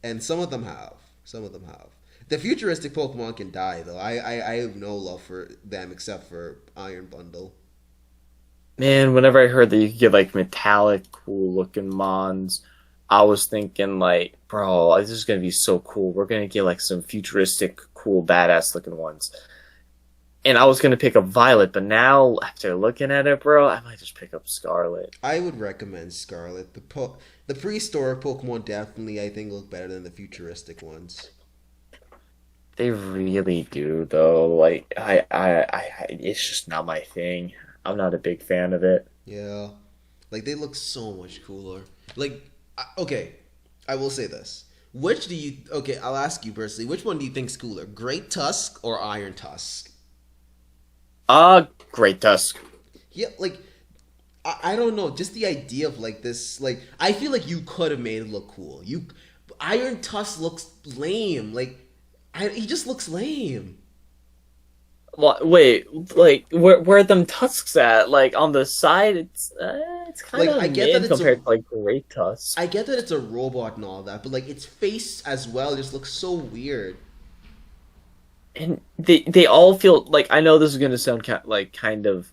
and some of them have. Some of them have. The futuristic Pokemon can die though. I have no love for them except for Iron Bundle. Man, whenever I heard that you could get like metallic, cool looking mons, I was thinking like, bro, this is gonna be so cool. We're gonna get like some futuristic, cool, badass looking ones. And I was gonna pick up Violet, but now after looking at it, bro, I might just pick up Scarlet. I would recommend Scarlet. The prehistoric Pokemon definitely I think look better than the futuristic ones. They really do, though. Like, it's just not my thing. I'm not a big fan of it. Yeah, like they look so much cooler. Like, okay, I will say this. Which do you? Okay, I'll ask you personally. Which one do you think's cooler, Great Tusk or Iron Tusk? Great Tusk. Yeah, like I don't know. Just the idea of like this. Like I feel like you could have made it look cool. Iron Tusk looks lame. Like he just looks lame. Wait, like where are them tusks at? Like on the side, it's kind Like of I get that mid it's a compared to like Great Tusk. I get that it's a robot and all that, but like its face as well just looks so weird. And they all feel like, I know this is gonna sound like kind of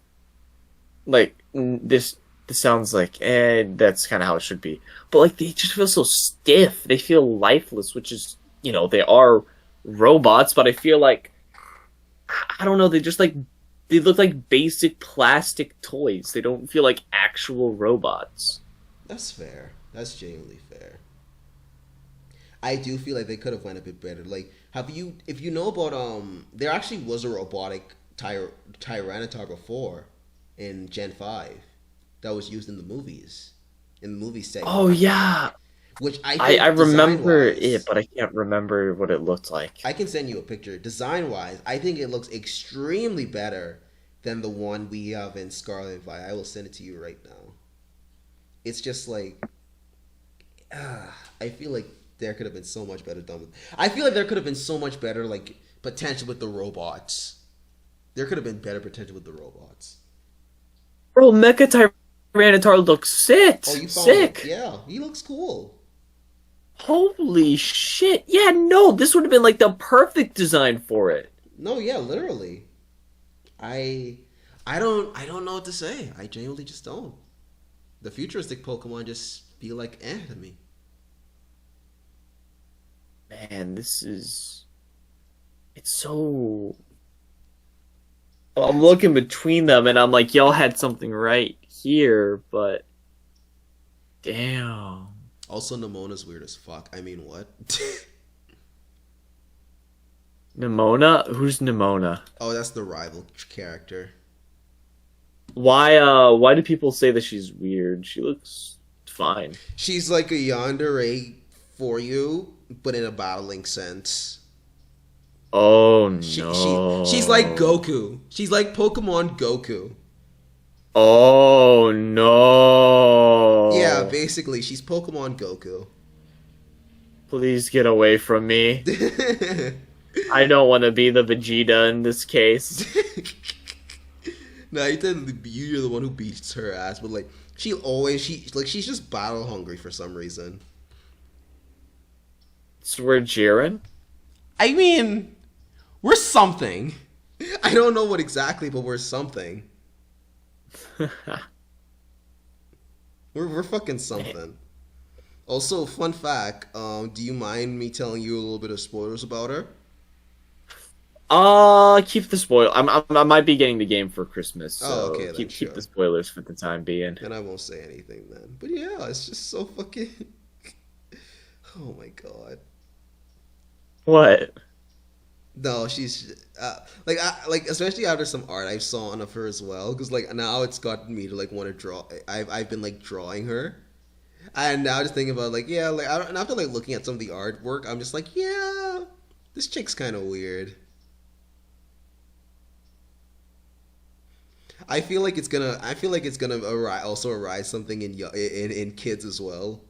like this sounds like that's kind of how it should be, but like they just feel so stiff. They feel lifeless, which is, they are robots, but I feel like, I don't know, they look like basic plastic toys. They don't feel like actual robots. That's fair. That's genuinely fair. I do feel like they could have went a bit better. Like, if you know about there actually was a robotic Tyranitar before in Gen 5 that was used in the movies, in the movie Oh segment, yeah, which I I think design remember it, wise, but I can't remember what it looked like. I can send you a picture. Design wise, I think it looks extremely better than the one we have in Scarlet and Violet. I will send it to you right now. It's just like I feel like there could have been so much better done with. I feel like there could have been so much better like potential with the robots. There could have been better potential with the robots. Bro, Mecha Tyranitar looks sick. Oh, you found it? Sick. Yeah, he looks cool. Holy shit. Yeah, no, this would have been like the perfect design for it. No, yeah, literally. I I don't know what to say. I genuinely just don't. The futuristic Pokemon just feel like to me. Man, it's so, I'm looking between them and I'm like, y'all had something right here, but damn. Also, Nemona's weird as fuck. I mean, what? Nimona? Who's Nimona? Oh, that's the rival character. Why do people say that she's weird? She looks fine. She's like a yandere for you, but in a battling sense. Oh She's like no. Goku. She's like Pokemon Goku. Oh Yeah, no. basically, she's Pokemon Goku. Please get away from me. I don't want to be the Vegeta in this case. No, you're the one who beats her ass, but like she's just battle hungry for some reason. So we're Jiren? I mean, we're something. I don't know what exactly, but we're something. We're fucking something. Also, fun fact, do you mind me telling you a little bit of spoilers about her? Keep the spoil. I might be getting the game for Christmas, Oh, so okay, then keep sure. the spoilers for the time being. Then I won't say anything then. But yeah, it's just so fucking. Oh my god. What? No, she's like especially after some art I saw of her as well, because like now it's gotten me to like want to draw. I've been like drawing her, and now just thinking about like yeah, like and after like looking at some of the artwork, I'm just like yeah, this chick's kind of weird. I feel like it's gonna. I feel like it's gonna also arise something in kids as well.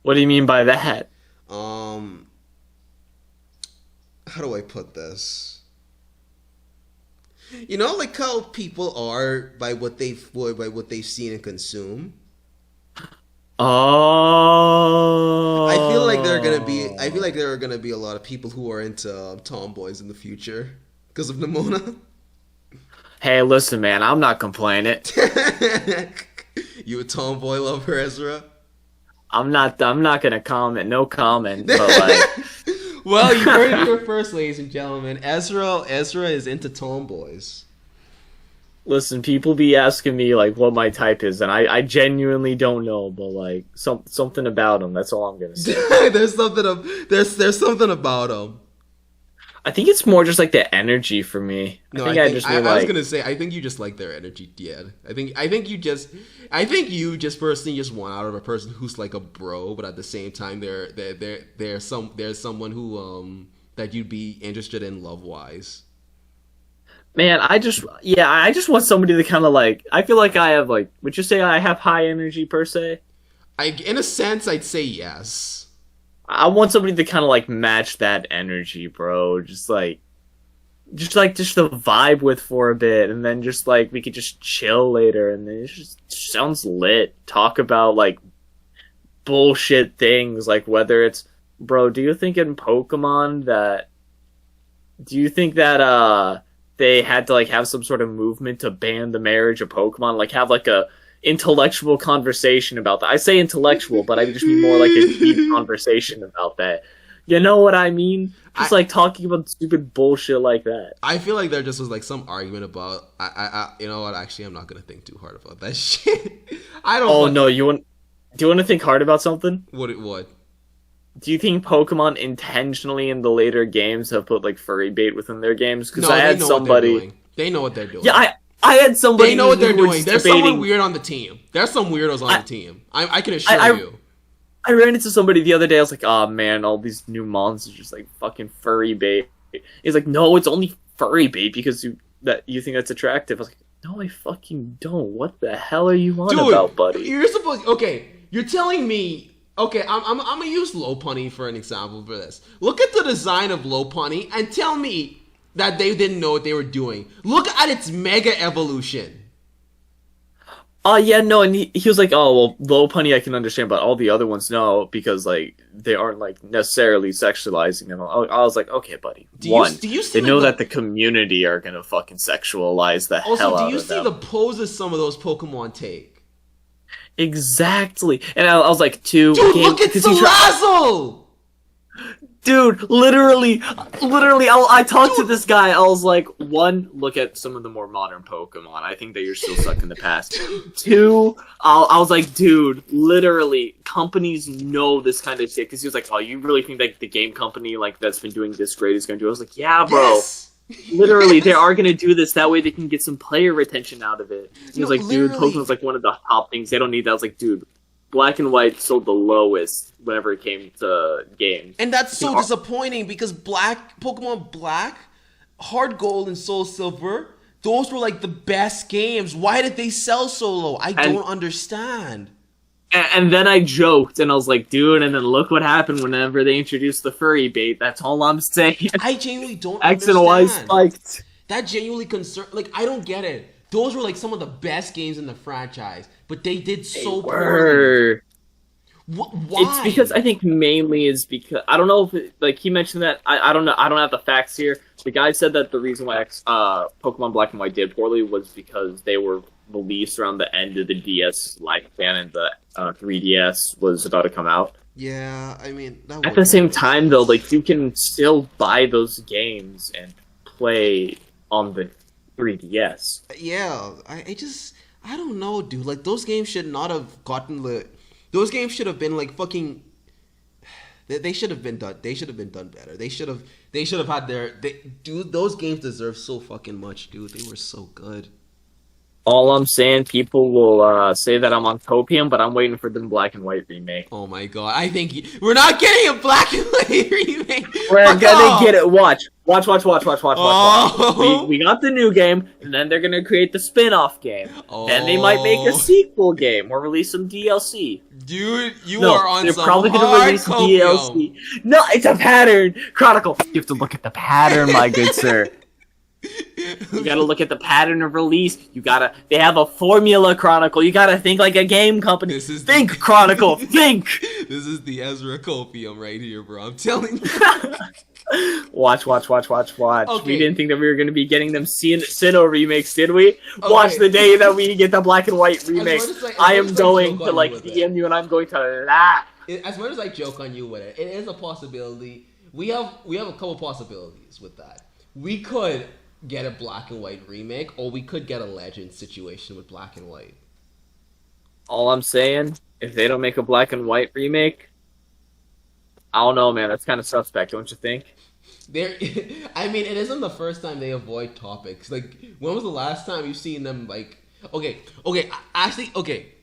What do you mean by that? Um, how do I put this? You know, like how people are by what they've seen and consume. I feel like there are gonna be. I feel like Oh. there are gonna be a lot of people who are into tomboys in the future because of Nimona. Hey, listen, man, I'm not complaining. You a tomboy lover, Ezra? I'm not gonna comment. No comment. But like, Well, you heard it here first, ladies and gentlemen. Ezra is into tomboys. listen, people be asking me like what my type is, and I genuinely don't know. But like, something about them. That's all I'm gonna say. There's something about him. I think it's more just like the energy for me. No, I think I just I mean was like. gonna say I think you just like their energy, yeah. I think you just personally just want out of a person who's like a bro, but at the same time there's someone who that you'd be interested in love wise. Man, I just want somebody to kind of like. I feel like I have like. Would you say I have high energy per se? In a sense, I'd say yes. I want somebody to kind of like match that energy, bro. Just the vibe with for a bit, and then just like we could just chill later, and then it just sounds lit. Talk about like bullshit things, like whether it's, bro. Do you think in Pokemon that? Do you think that they had to like have some sort of movement to ban the marriage of Pokemon, like have like a intellectual conversation about that? I say intellectual, but I just mean more like a deep conversation about that. You know what I mean? Just like talking about stupid bullshit like that. I feel like there just was like some argument about you know what? Actually, I'm not gonna think too hard about that shit. I don't. Oh no, do you want to think hard about something? What? Do you think Pokemon intentionally in the later games have put like furry bait within their games? Because No, I they had know somebody. what they're doing. They know what they're doing. Yeah, I had somebody. They know what they're who was doing. There's debating. someone weird on the team. There's some weirdos on the team. I can assure you. I ran into somebody the other day. I was like, "Oh man, all these new monsters just like fucking furry bait." He's like, "No, it's only furry bait because you think that's attractive." I was like, "No, I fucking don't. What the hell are you on about, buddy?" You're supposed. Okay, you're telling me. Okay, I'm gonna use Lopunny for an example for this. Look at the design of Lopunny and tell me that they didn't know what they were doing. Look at its mega evolution. Yeah, no, and he was like, "Oh, well, Lopunny I can understand, but all the other ones no, because like they aren't like necessarily sexualizing them." I was like, "Okay, buddy. Do you see they know like that the community are gonna fucking sexualize the hell out of them." Also, do you see the poses some of those Pokemon take? Exactly, and I was like, "Dude, look at Salazzle! Dude, literally, I talked to this guy. I was like, one, look at some of the more modern Pokemon. I think that you're still stuck in the past. Two, I was like, dude, literally, companies know this kind of shit. Because he was like, oh, you really think that the game company like that's been doing this great is going to do it? I was like, yeah, bro. Yes! Literally, they are going to do this. That way they can get some player retention out of it. He was like, dude, literally. Pokemon's like one of the top things. They don't need that. I was like, dude, Black and White sold the lowest whenever it came to games. And that's so disappointing because Pokemon Black, Hard Gold, and Soul Silver, those were like the best games. Why did they sell so low? I don't understand. And then I joked, and I was like, dude, and then look what happened whenever they introduced the furry bait. That's all I'm saying. I genuinely don't X understand. and Y spiked. That genuinely concerned. Like, I don't get it. Those were like some of the best games in the franchise, but they did so poorly. Why? It's because I think mainly is because I don't know if like he mentioned that I don't know, I don't have the facts here. The guy said that the reason why Pokemon Black and White did poorly was because they were released around the end of the DS lifespan and the 3DS was about to come out. Yeah, I mean that At would the same kinda make time, though, sense. like you can still buy those games and play on the 3DS. Yeah, I don't know, dude. Like those games should not have gotten the. Those games should have been like fucking. They should have been done. They should have been done better. They should have. They should have had their. Dude, those games deserve so fucking much, dude. They were so good. All I'm saying, people will say that I'm on copium, but I'm waiting for the black and white remake. Oh my god! I think we're not getting a black and white remake. We're Fuck gonna off! get it. Watch. Oh. We got the new game, and then they're gonna create the spin-off game. Then they might make a Oh. sequel game or release some DLC. Dude, you No, are on they're some probably gonna hard release copium. DLC. No, it's a pattern. Chronicle. You have to look at the pattern, my good sir. You gotta look at the pattern of release. They have a formula, Chronicle. You gotta think like a game company. Think, Chronicle, think! This is the Ezra copium right here, bro. I'm telling you. Watch. Okay. We didn't think that we were gonna be getting them Sinnoh remakes, did we? Watch the day that we get the black and white remakes. I am going to like DM you and I'm going to laugh. As much as I joke on you with it, it is a possibility. We have a couple possibilities with that. We could get a black and white remake, or we could get a Legend situation with black and white. All I'm saying, if they don't make a black and white remake, I don't know, man. That's kind of suspect, don't you think? I mean, it isn't the first time they avoid topics. Like, when was the last time you've seen them, like... Okay, actually, okay.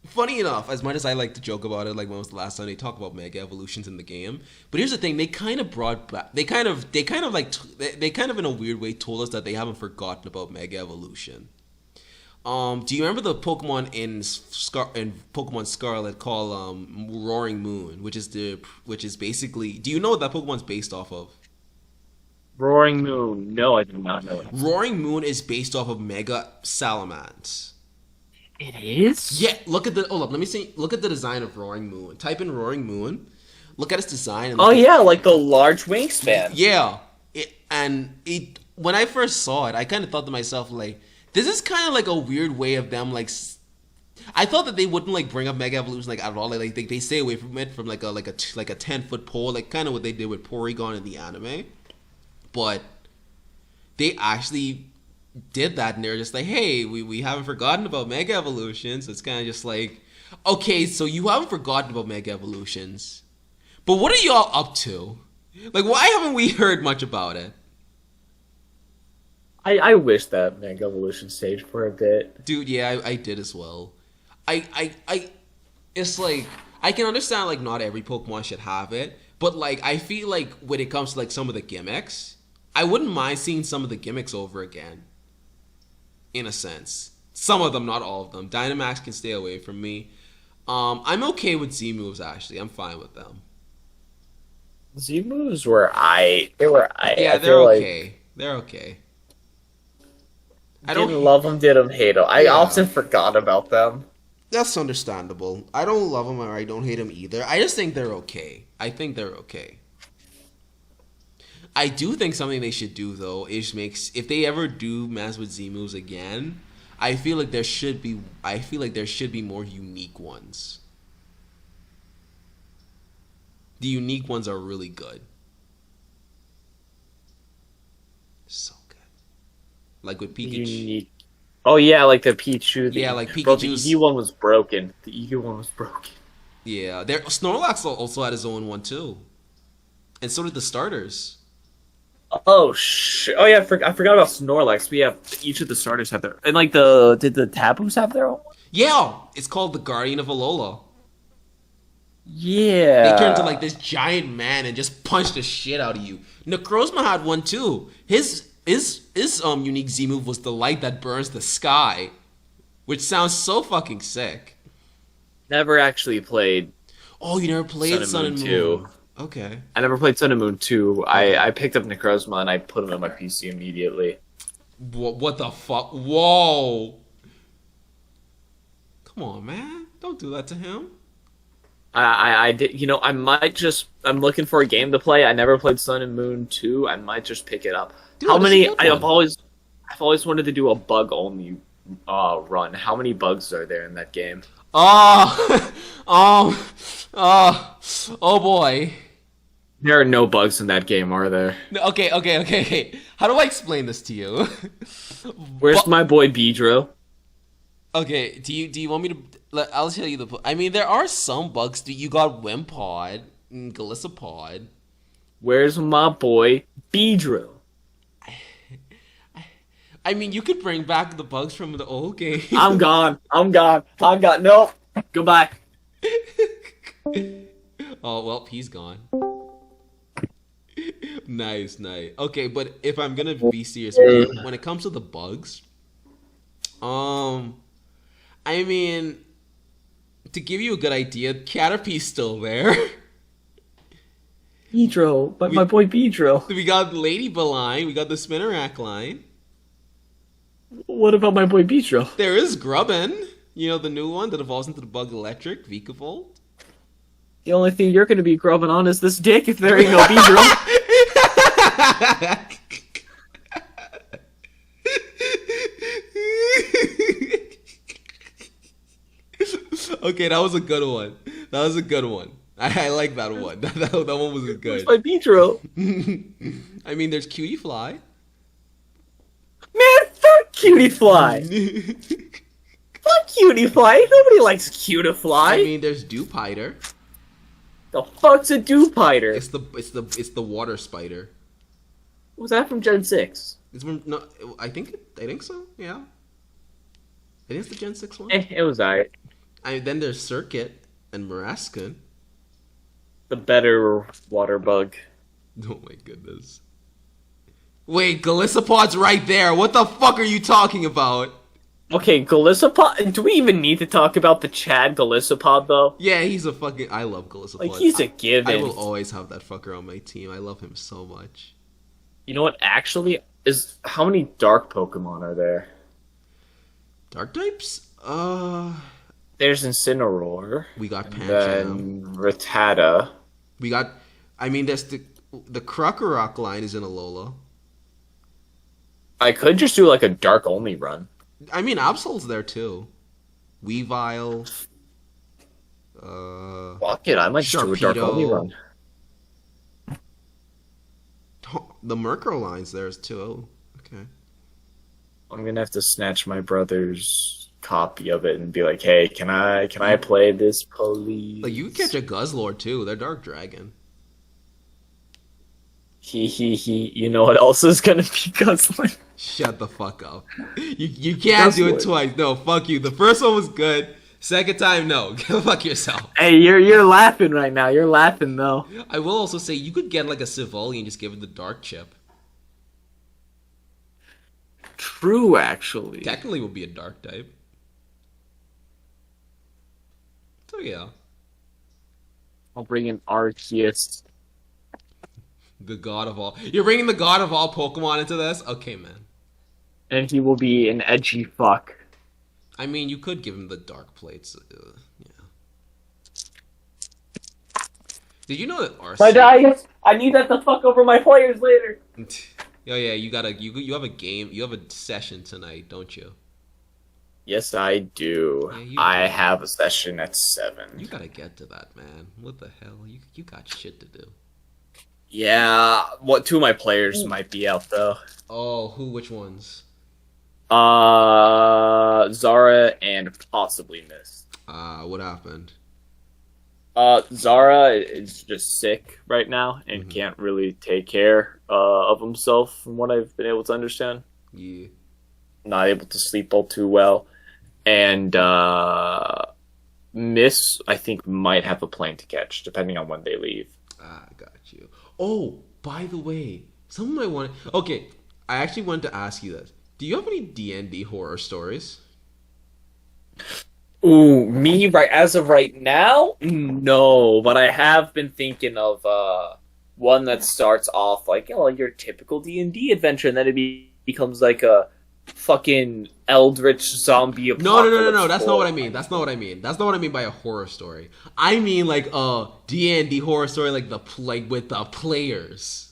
Funny enough, as much as I like to joke about it, like, when was the last time they talk about Mega Evolutions in the game? But here's the thing, they kind of brought back... They kind of in a weird way told us that they haven't forgotten about Mega Evolution. Do you remember the Pokemon in Pokemon Scarlet called Roaring Moon, which is basically... Do you know what that Pokemon's based off of? Roaring Moon. No, I do not know it. Roaring Moon is based off of Mega Salamence. It is? Yeah, look at the... Hold up, let me see. Look at the design of Roaring Moon. Type in Roaring Moon. Look at its design. And Oh, yeah, like the large wingspan. Yeah. When I first saw it, I kind of thought to myself, like, this is kind of like a weird way of them, like... I thought that they wouldn't, like, bring up Mega Evolution, like, at all. Like, they stay away from it from, like a 10-foot pole, like, kind of what they did with Porygon in the anime. But they actually did that, and they're just like, hey, we haven't forgotten about Mega Evolutions. So it's kind of just like, okay, so you haven't forgotten about Mega Evolutions, but what are y'all up to? Like, why haven't we heard much about it? I wish that Mega Evolution stayed for a bit. Dude, yeah, I did as well. It's like, I can understand, like, not every Pokemon should have it, but, like, I feel like when it comes to, like, some of the gimmicks, I wouldn't mind seeing some of the gimmicks over again. In a sense. Some of them, not all of them. Dynamax can stay away from me. I'm okay with Z-moves, actually. I'm fine with them. Z moves were Yeah, they're okay. They're okay. I didn't love them, didn't hate them. I often forgot about them. That's understandable. I don't love them or I don't hate them either. I just think they're okay. I think they're okay. I do think something they should do, though, is if they ever do mess with Z moves again, I feel like there should be more unique ones. The unique ones are really good. So good. Like with Pikachu. Unique. Oh yeah, like the Pichu. Yeah, like Pikachu. Bro, the EV one was broken. The EV one was broken. Yeah, Snorlax also had his own one too, and so did the starters. Oh shit! Oh yeah, I forgot about Snorlax. We have each of the starters have their, and like did the Tabus have their own? Yeah, it's called the Guardian of Alola. Yeah. They turned into like this giant man and just punched the shit out of you. Necrozma had one too. His unique Z move was the light that burns the sky, which sounds so fucking sick. Never actually played. Oh, you never played Sun and Moon 2. Okay. I never played Sun and Moon 2. I picked up Necrozma and I put him on my PC immediately. What the fuck? Whoa! Come on, man! Don't do that to him. I did. You know, I'm looking for a game to play. I never played Sun and Moon 2. I might just pick it up. Dude, How many? I've always wanted to do a bug only run. How many bugs are there in that game? Oh, Oh, oh boy. There are no bugs in that game, are there? No, okay. How do I explain this to you? Where's my boy Beedrill? Okay, do you want me to? I'll tell you I mean, there are some bugs. You got Wimpod and Galissapod. Where's my boy Beedrill? I mean, you could bring back the bugs from the old game. I'm gone. No. Goodbye. Oh well, he's gone. Nice. Okay, but if I'm gonna be serious, when it comes to the bugs, I mean, to give you a good idea, Caterpie's still there. Beedrill, but my boy Beedrill. We got Lady line, we got the Spinnerack line. What about my boy Beedrill? There is Grubbin, you know, the new one that evolves into the Bug Electric, Vikavolt. The only thing you're going to be grubbing on is this dick if there ain't no Beedrill. Okay, that was a good one. I like that one. That one was good. Where's my Beedrill? I mean, there's Cutie Fly. Man, fuck Cutie Fly. Fuck Cutie Fly. Nobody likes Cutie Fly. I mean, there's Dewpider. The fuck's a Dewpider? It's the water spider. Was that from Gen 6? It's from, no, I think so. Yeah. I think it's the Gen 6 one. It was alright. Then there's Circuit and Marascan. The better water bug. Oh my goodness. Wait, Galissapod's right there. What the fuck are you talking about? Okay, Galissapod. Do we even need to talk about the Chad Galissapod though? Yeah, he's a fucking. I love Galissapod. Like he's a given. I will always have that fucker on my team. I love him so much. You know what? Actually, is how many dark Pokemon are there? Dark types? There's Incineroar. We got Pancham. Then Rattata. We got. I mean, there's the Krokorok line is in Alola. I could just do like a dark only run. I mean, Absol's there too. Weavile. Fuck it, I might just do a dark only run. The Murkrow line's there too. Oh, okay. I'm gonna have to snatch my brother's copy of it and be like, "Hey, can I play this, please?" Like you can catch a Guzzlord too. They're Dark Dragon. He. You know what else is gonna be Guzzlord? Shut the fuck up. You can't do it twice. No, fuck you. The first one was good. Second time, no. Go fuck yourself. Hey, you're laughing right now. You're laughing though. I will also say you could get like a Civoli and just give it the Dark Chip. True, actually. Technically, would be a Dark type. So yeah. I'll bring in Arceus. The god of all. You're bringing the god of all Pokemon into this? Okay, man. And he will be an edgy fuck. I mean, you could give him the dark plates. Yeah. Did you know that Arceus... My dice! I need that to fuck over my players later! Oh yeah, you have a game, you have a session tonight, don't you? Yes, I do. Yeah, I have a session at 7. You gotta get to that, man. What the hell? You got shit to do. Yeah, what 2 of my players might be out though. Oh, which ones? Zara and possibly Mist. What happened? Zara is just sick right now and can't really take care of himself from what I've been able to understand. Yeah. Not able to sleep all too well. And Miss, I think, might have a plane to catch, depending on when they leave. Got you. Oh, by the way, someone might want to... Okay, I actually wanted to ask you this. Do you have any D&D horror stories? Ooh, me right as of right now? No, but I have been thinking of one that starts off like, you know, your typical D&D adventure, and then it becomes like a fucking eldritch zombie apocalypse. No. That's not what I mean. That's not what I mean by a horror story. I mean like a D&D horror story, like with the players.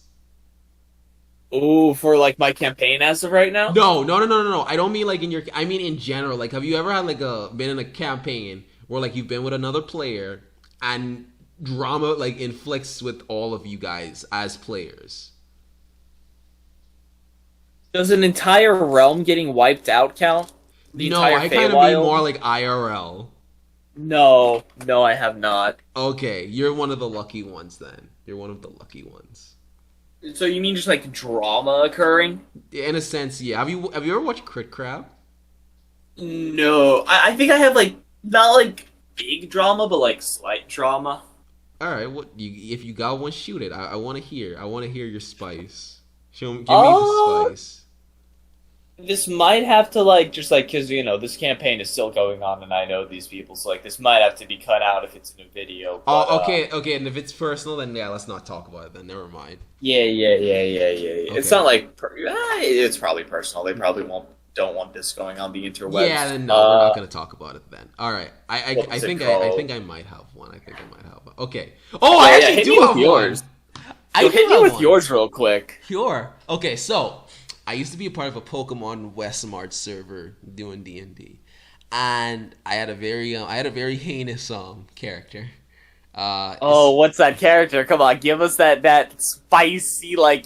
Ooh, for like my campaign as of right now? No. I don't mean like I mean in general. Like, have you ever had like been in a campaign where like you've been with another player and drama like inflicts with all of you guys as players. Does an entire realm getting wiped out count? The No, entire I kind of mean more like IRL. No, I have not. Okay, you're one of the lucky ones then. You're one of the lucky ones. So you mean just like drama occurring? In a sense, yeah. Have you ever watched Crit Crab? No, I think I have like not like big drama, but like slight drama. All right, if you got one, shoot it. I want to hear. I want to hear your spice. Give me the spice. This might have to like just like because this campaign is still going on and I know these people, so like this might have to be cut out if it's in a video. But, okay. And if it's personal, then yeah, let's not talk about it. Then never mind. Yeah. Okay. It's not like it's probably personal. They probably don't want this going on the interwebs. Yeah, then no, we're not gonna talk about it then. All right, I think I might have one. I think I might have one. Okay. Oh, I actually do have yours. Hit me with yours real quick. Sure. Okay, so I used to be a part of a Pokemon Westmart server doing D&D, and I had a very heinous character. What's that character? Come on, give us that spicy like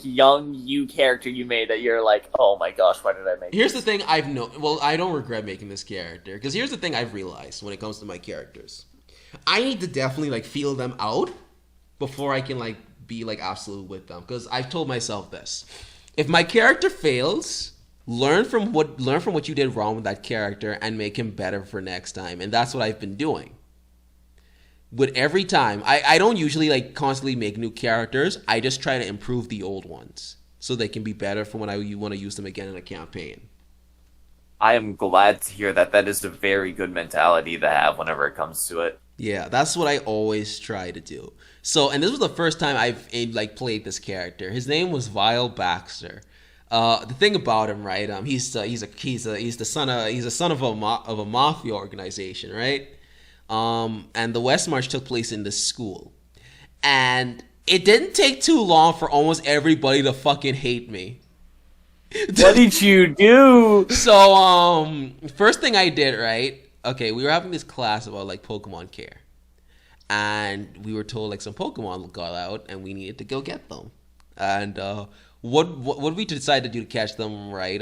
young you character you made that you're like, oh my gosh, why did I make? Here's the thing I don't regret making this character, because here's the thing I've realized when it comes to my characters, I need to definitely like feel them out before I can like be like absolute with them, because I've told myself this. If my character fails, learn from what you did wrong with that character and make him better for next time. And that's what I've been doing. With every time, I don't usually like constantly make new characters. I just try to improve the old ones so they can be better for when you want to use them again in a campaign. I am glad to hear that. That is a very good mentality to have whenever it comes to it. Yeah, that's what I always try to do. So, and this was the first time I've like played this character. His name was Vile Baxter. The thing about him, right? He's the son of a mafia organization, right? And the West March took place in this school, and it didn't take too long for almost everybody to fucking hate me. What did you do? So, first thing I did, right? Okay, we were having this class about like Pokemon care. And we were told like some Pokemon got out and we needed to go get them. And what we decided to do to catch them, right,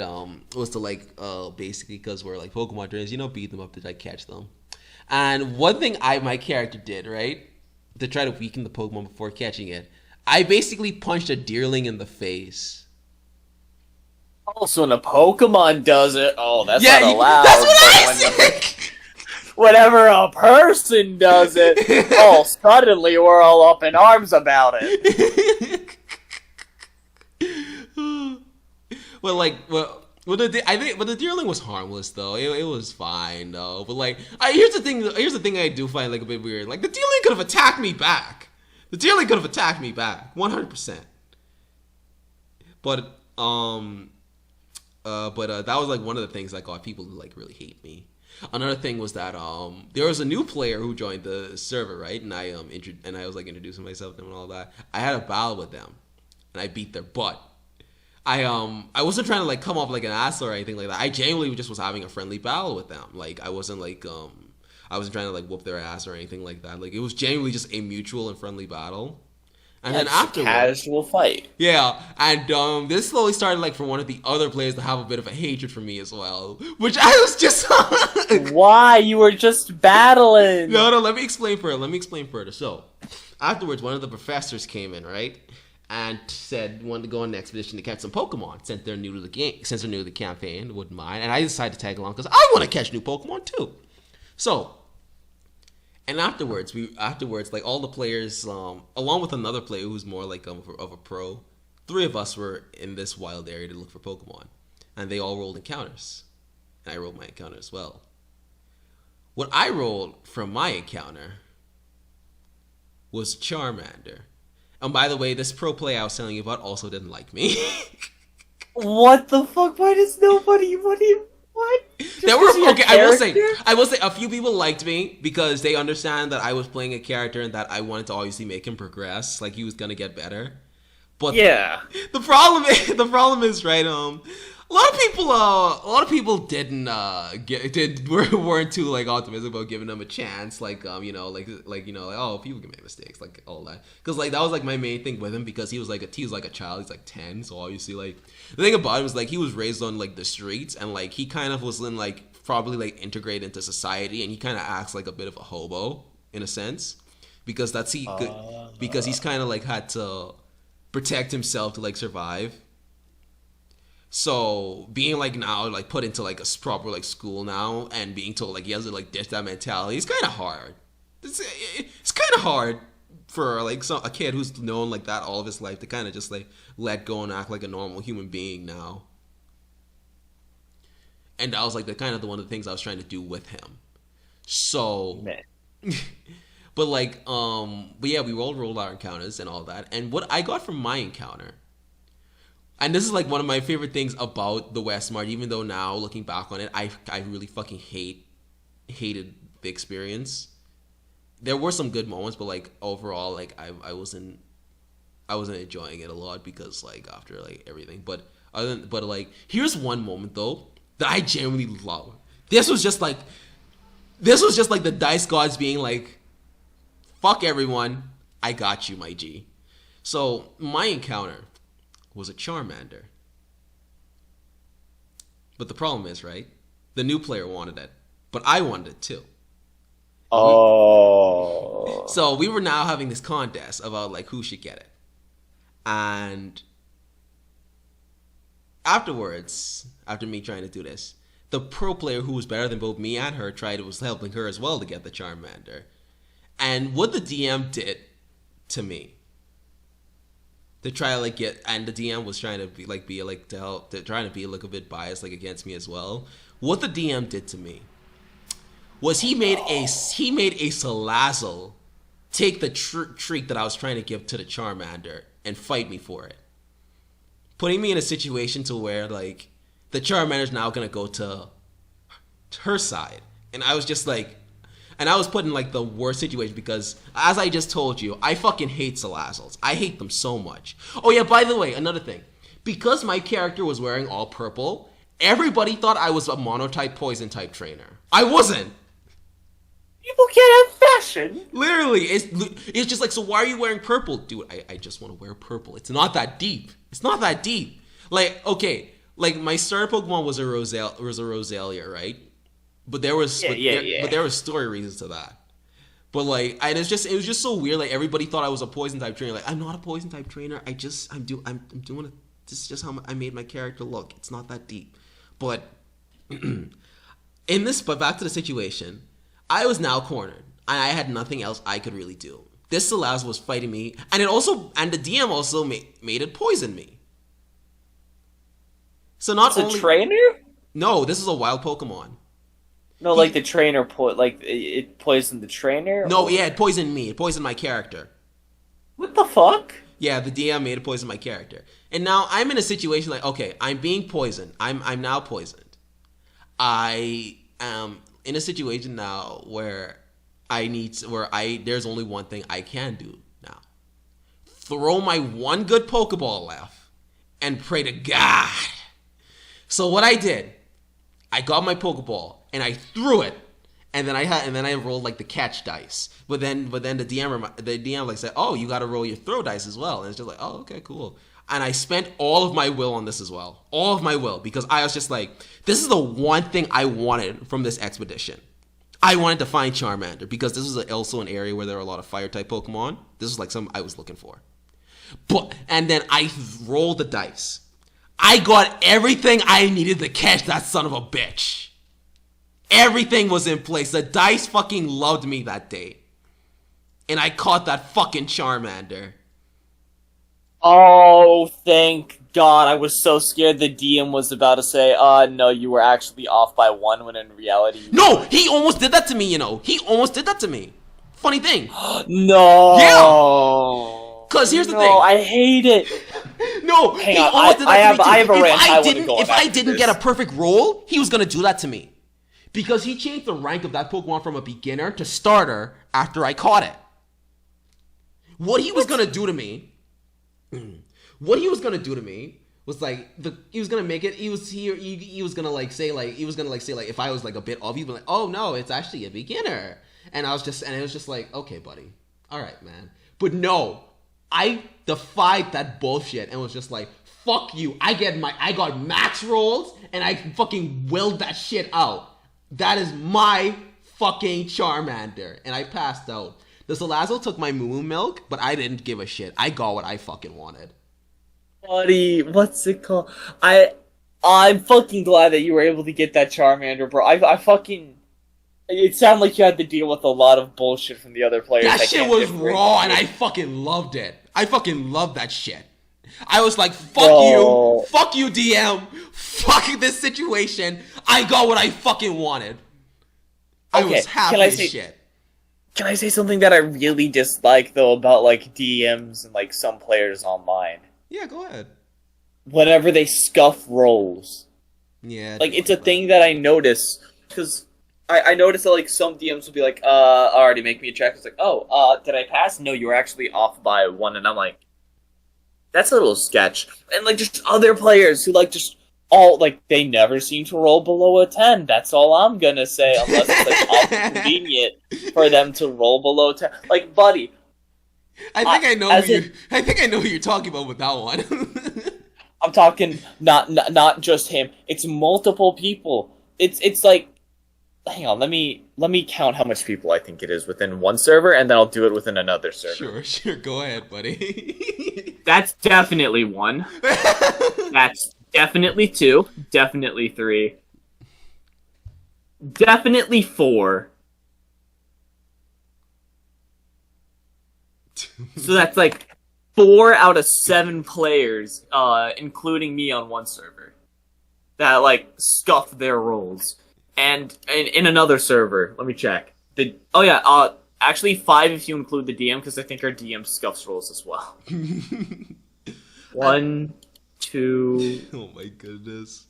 was to like basically, because we're like Pokemon trainers, beat them up to like catch them. And one thing my character did, right, to try to weaken the Pokemon before catching it, I basically punched a deerling in the face. Oh, so when a Pokemon does it, that's not allowed. That's what I said! Whenever a person does it, suddenly we're all up in arms about it. the deerling was harmless though. It was fine though. But like, here's the thing I do find like a bit weird. Like the deerling could have attacked me back. 100%. But that was like one of the things that got people to like really hate me. Another thing was that there was a new player who joined the server, right? And I was like introducing myself to them and all that. I had a battle with them, and I beat their butt. I wasn't trying to like come off like an asshole or anything like that. I genuinely just was having a friendly battle with them. Like I wasn't trying to like whoop their ass or anything like that. Like it was genuinely just a mutual and friendly battle. And then after casual fight. Yeah, and this slowly started like for one of the other players to have a bit of a hatred for me as well, which I was just Why? You were just battling. No, let me explain further. So, afterwards, one of the professors came in, right? And said wanted to go on an expedition to catch some Pokemon since they're new to the game, since they're new to the campaign, wouldn't mind. And I decided to tag along because I want to catch new Pokemon too. So, and afterwards, like all the players, along with another player who's more like of a pro, 3 of us were in this wild area to look for Pokemon, and they all rolled encounters, and I rolled my encounter as well. What I rolled from my encounter was Charmander. And by the way, this pro player I was telling you about also didn't like me. What the fuck? Why does nobody? What? There were okay. I will say a few people liked me because they understand that I was playing a character and that I wanted to obviously make him progress, like he was gonna get better. But yeah, the problem is right. a lot of people didn't weren't too like optimistic about giving them a chance, like oh, people can make mistakes, like all that, because like that was like my main thing with him, because he was like a child, he's like 10, so obviously like the thing about him was like he was raised on like the streets, and like he kind of was in like probably like integrated into society, and he kind of acts like a bit of a hobo in a sense, because because he's kind of like had to protect himself to like survive. So being like now like put into like a proper like school now, and being told like he has to like ditch that mentality, it's kind of hard. It's kind of hard for like a kid who's known like that all of his life to kind of just like let go and act like a normal human being now. And that was like one of the things I was trying to do with him. So, but yeah, we rolled our encounters and all that. And what I got from my encounter, and this is like one of my favorite things about the Westmart, even though now looking back on it, I really fucking hated the experience. There were some good moments, but like overall, like I wasn't enjoying it a lot, because like after like everything. But like here's one moment though that I genuinely love. This was just like the dice gods being like, fuck everyone, I got you, my G. So my encounter was a Charmander. But the problem is, right, the new player wanted it, but I wanted it too. Oh. So we were now having this contest about like who should get it. And afterwards, after me trying to do this, the pro player who was better than both me and her was helping her as well to get the Charmander. And what the DM did to me, to try to like get, and the DM was trying to be trying to be like a bit biased like against me as well. What the DM did to me was he made a Salazzle take the treat that I was trying to give to the Charmander and fight me for it, putting me in a situation to where like the Charmander's now gonna go to her side, and I was just like. And I was put in like the worst situation, because, as I just told you, I fucking hate Salazzles. I hate them so much. Oh yeah, by the way, another thing. Because my character was wearing all purple, everybody thought I was a monotype poison type trainer. I wasn't. People can't have fashion. Literally, it's just like, so why are you wearing purple? Dude, I just want to wear purple. It's not that deep. It's not that deep. Like, okay, like my starter Pokemon was a Roselia, right? But there was but there was story reasons to that. But like, it was just so weird. Like everybody thought I was a poison type trainer. Like I'm not a poison type trainer. I'm doing it. This is just how I made my character look. It's not that deep. But but back to the situation, I was now cornered, and I had nothing else I could really do. This Salazzle was fighting me, and the DM also made it poison me. So not only a trainer. No, this is a wild Pokemon. No, like the trainer it poisoned the trainer? No, yeah, it poisoned me. It poisoned my character. What the fuck? Yeah, the DM made it poison my character. And now I'm in a situation like, okay, I'm being poisoned. I'm now poisoned. I am in a situation now where there's only one thing I can do now. Throw my one good Pokeball left and pray to God. So what I did, I got my Pokeball and I threw it, and then I rolled like the catch dice. But then the DM like said, "Oh, you got to roll your throw dice as well." And it's just like, "Oh, okay, cool." And I spent all of my will on this as well, all of my will, because I was just like, this is the one thing I wanted from this expedition. I wanted to find Charmander, because this was also an area where there were a lot of fire type Pokemon. This was like something I was looking for. And then I rolled the dice. I got everything I needed to catch that son of a bitch. Everything was in place. The dice fucking loved me that day. And I caught that fucking Charmander. Oh, thank God. I was so scared the DM was about to say, no, you were actually off by one, when in reality... No! He almost did that to me, you know. He almost did that to me. Funny thing. No! Yeah! Because here's the thing. No, I hate it. No, hang on. I have a rant. If I didn't get a perfect roll, he was going to do that to me. Because he changed the rank of that Pokemon from a beginner to starter after I caught it. What he was going to do to me was like he was gonna make it. He was gonna like say like if I was like a bit off, he'd be like, oh no, it's actually a beginner. And it was just like, okay, buddy, all right, man. But no, I defied that bullshit and was just like, fuck you. I got max rolls and I fucking willed that shit out. That is my fucking Charmander, and I passed out. The Salazzle took my moo milk, but I didn't give a shit. I got what I fucking wanted. Buddy, what's it called? I'm fucking glad that you were able to get that Charmander, bro. I fucking. It sounded like you had to deal with a lot of bullshit from the other players. That shit was raw, and I fucking loved it. I fucking loved that shit. I was like, fuck you, DM, fuck this situation. I got what I fucking wanted. I was happy as shit. Can I say something that I really dislike, though, about, like, DMs and, like, some players online? Yeah, go ahead. Whenever they scuff rolls. Yeah. Like, it's a thing that I notice, because I noticed that, like, some DMs will be like, already make me a check. It's like, did I pass? No, you were actually off by 1, and I'm like, that's a little sketch. And, like, just other players who, like, just they never seem to roll below a 10. That's all I'm gonna say, unless it's, like, convenient for them to roll below 10. Like, buddy. I think I know who you're talking about with that one. I'm talking not just him. It's multiple people. It's like, hang on, let me count how much people I think it is within one server, and then I'll do it within another server. Sure, go ahead, buddy. That's definitely 1. That's definitely 2. Definitely 3. Definitely 4. So that's like 4 out of 7 players, including me on one server, that like scuffed their rolls. And in another server, let me check. Actually 5 if you include the DM, because I think our DM scuffs rolls as well. 1, 2. Oh my goodness.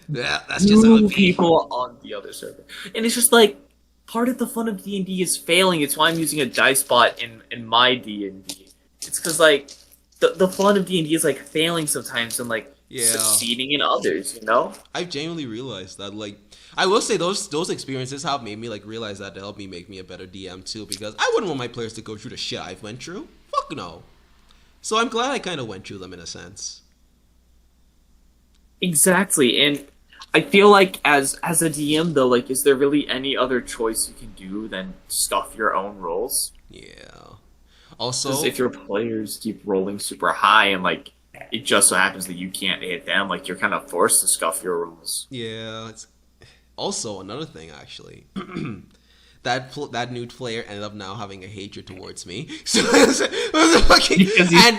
Yeah, that's just 2 people on the other server, and it's just like part of the fun of D&D is failing. It's why I'm using a dice bot in my D&D. It's because like the fun of D&D is like failing sometimes and like succeeding in others. You know, I've genuinely realized that. Like, I will say those experiences have made me like realize that to help me make me a better DM too, because I wouldn't want my players to go through the shit I've went through. Fuck no. So I'm glad I kind of went through them in a sense. Exactly, and I feel like as a DM though, like, is there really any other choice you can do than stuff your own rolls? Yeah. Also, because if your players keep rolling super high and like it just so happens that you can't hit them, like you're kind of forced to scuff your rolls. Yeah. It's also another thing actually. That new player ended up now having a hatred towards me. So because you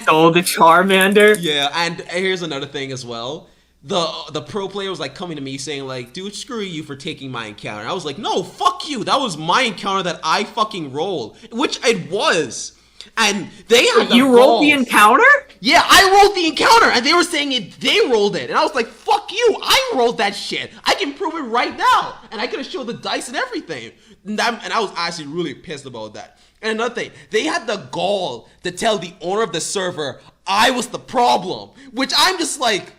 stole the Charmander. Yeah, and here's another thing as well. The pro player was like coming to me saying like, dude, screw you for taking my encounter. I was like, no, fuck you. That was my encounter that I fucking rolled, which it was. And they had the You rolled the encounter? Yeah, I rolled the encounter, and they were saying they rolled it, and I was like, fuck you, I rolled that shit. I can prove it right now, and I could have showed the dice and everything. And I was actually really pissed about that. And another thing, they had the gall to tell the owner of the server I was the problem, which I'm just like,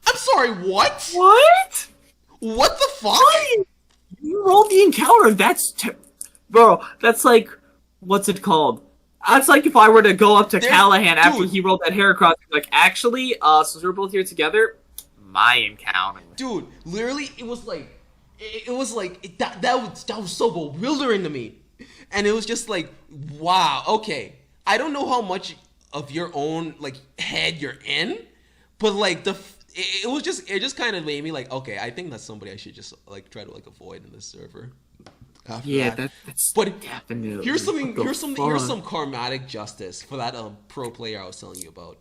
I'm sorry, what? What? What the fuck? You rolled the encounter. Bro, that's like, what's it called? That's like if I were to go up to Callahan after he rolled that Heracross, like, actually, since we're both here together, my encounter. Dude, literally, it was like that was so bewildering to me. And it was just like, wow, okay. I don't know how much of your own like head you're in, but like it just kind of made me like, okay, I think that's somebody I should just like try to like avoid in this server. That's but definitely. Here's some karmatic justice for that pro player I was telling you about.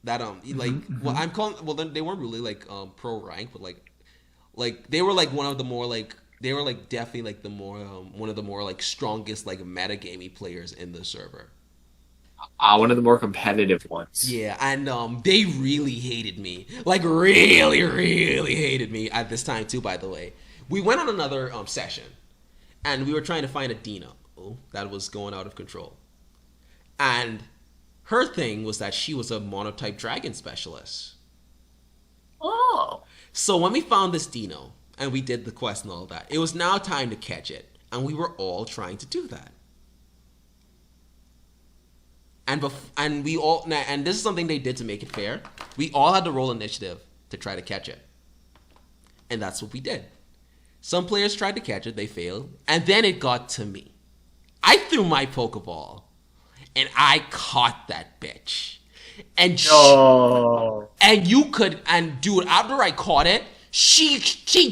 That well, I'm calling, well, they weren't really like pro rank, but like they were like one of the more like, they were like definitely like the more one of the more like strongest like metagamey players in the server. One of the more competitive ones. Yeah, and they really hated me. Like really, really hated me at this time too, by the way. We went on another session, and we were trying to find a Dino that was going out of control. And Her thing was that she was a monotype dragon specialist. Oh. So when we found this Dino and we did the quest and all that, it was now time to catch it, and we were all trying to do that. And we all, and this is something they did to make it fair. We all had to roll initiative to try to catch it, and that's what we did. Some players tried to catch it, they failed, and then it got to me. I threw my Pokeball, and I caught that bitch. And and you could, and dude, after I caught it, she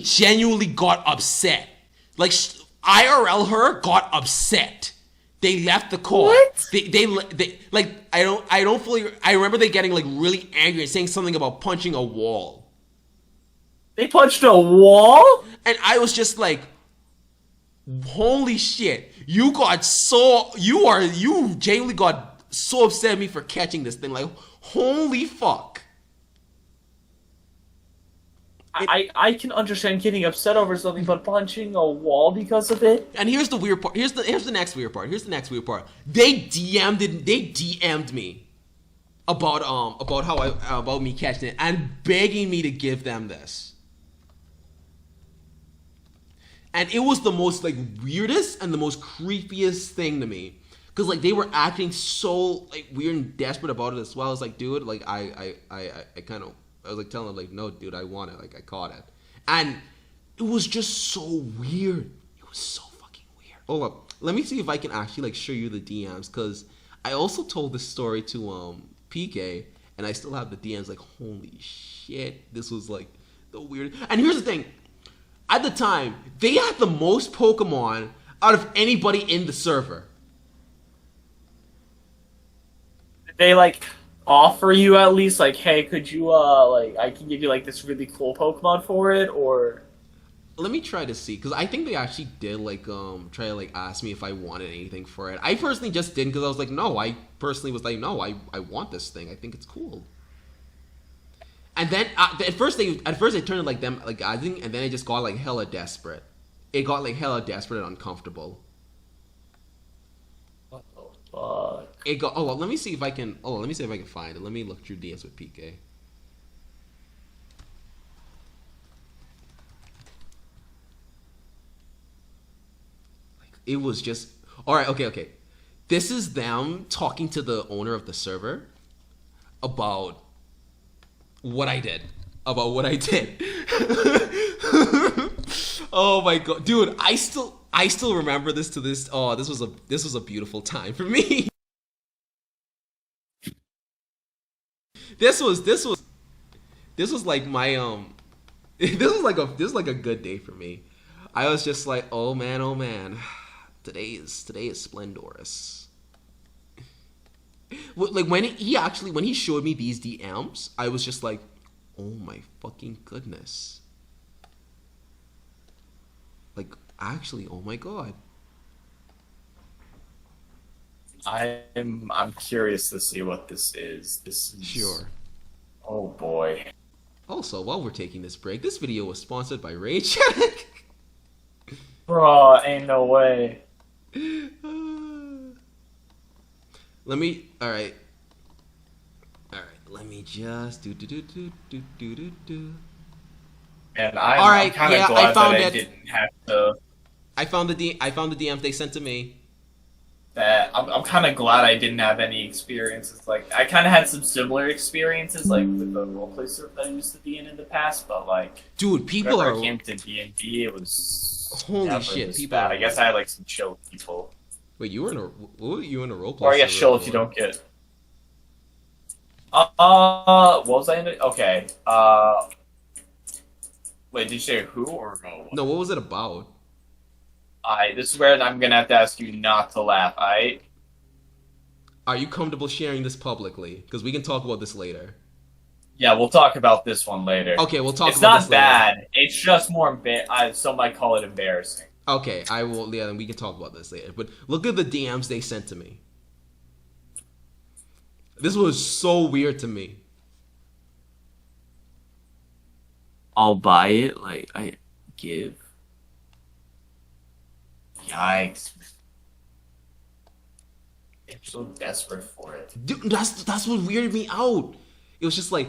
genuinely got upset. Like IRL, her got upset. They left the call. What? They like I don't fully. I remember they getting like really angry and saying something about punching a wall. They punched a wall? And I was just like, holy shit! You genuinely got so upset at me for catching this thing. Like, holy fuck! I can understand getting upset over something, but punching a wall because of it. And here's the weird part. Here's the next weird part. They DM'd me about me catching it and begging me to give them this. And it was the most like weirdest and the most creepiest thing to me, because like they were acting so like weird and desperate about it as well. I was like, dude, like I was like telling them like, no, dude, I want it. Like I caught it, and it was just so weird. It was so fucking weird. Hold up, let me see if I can actually like show you the DMs, because I also told this story to PK, and I still have the DMs. Like, holy shit, this was like the weird. And here's the thing. At the time, they had the most Pokemon out of anybody in the server. Did they like offer you at least like, hey, could you like I can give you like this really cool Pokemon for it, or? Let me try to see, because I think they actually did like try to like ask me if I wanted anything for it. I personally just didn't, because I was like, no. I personally was like, no, I want this thing. I think it's cool. And then at first they turned like them like asking, and then it just got like hella desperate. It got like hella desperate and uncomfortable. What the fuck? It got. Oh, well, let me see if I can. Oh, let me see if I can find it. Let me look through DS with PK. Like, it was just. All right. Okay. This is them talking to the owner of the server about what I did. Oh my god, dude! I still remember this to this. Oh, this was a beautiful time for me. This was like my this was like a good day for me. I was just like, oh man, today is splendorous. Like when he showed me these DMs, I was just like, oh my fucking goodness. Like, actually, oh my god. I'm curious to see what this is. This is Sure. Oh boy. Also, while we're taking this break, this video was sponsored by Rage. Bro, ain't no way. Let me. All right. Let me just do. And All right, I'm kind of yeah, glad I found that I it. didn't have to. I found the DMs they sent to me. That I'm kind of glad I didn't have any experiences. Like I kind of had some similar experiences, like with the roleplay server that I used to be in the past. But like, Dude, people whenever are. I came to D&D, it was Holy never shit, this people bad. are- I guess I had like some chill people. Wait, you were in a roleplay? Or I guess server chill if you before? don't get. What was I in it? Okay. Wait, did you say who or no? No, what was it about? This is where I'm gonna have to ask you not to laugh. Are you comfortable sharing this publicly? Because we can talk about this later. Yeah, we'll talk about this one later. Okay, we'll talk It's about not this later. bad. It's just more some might call it embarrassing. Okay, I will. Yeah, then we can talk about this later. But look at the DMs they sent to me. This was so weird to me. I'll buy it. Like I give. Yikes! So desperate for it. Dude, that's what weirded me out. It was just like,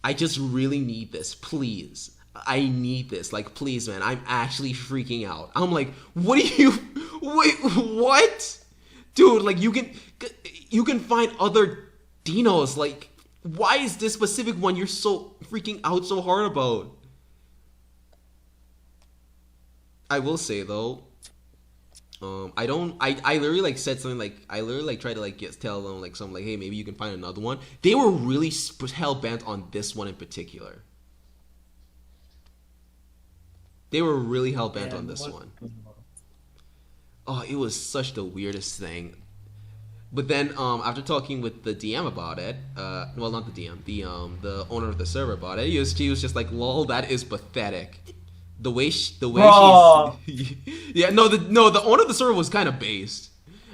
I just really need this, please. I need this, like, please, man. I'm actually freaking out. I'm like, what are you? Wait, what? Dude, like, you can find other dinos. Like, why is this specific one you're so freaking out so hard about? I will say though, I literally like said something like I literally like tried to like tell them like something like, hey, maybe you can find another one. They were really hell bent on this one in particular. They were really hell bent on this one. Oh, it was such the weirdest thing. But then after talking with the DM about it, well, not the DM, the owner of the server about it, he was just like, lol, that is pathetic. The way she's yeah, the owner of the server was kind of based,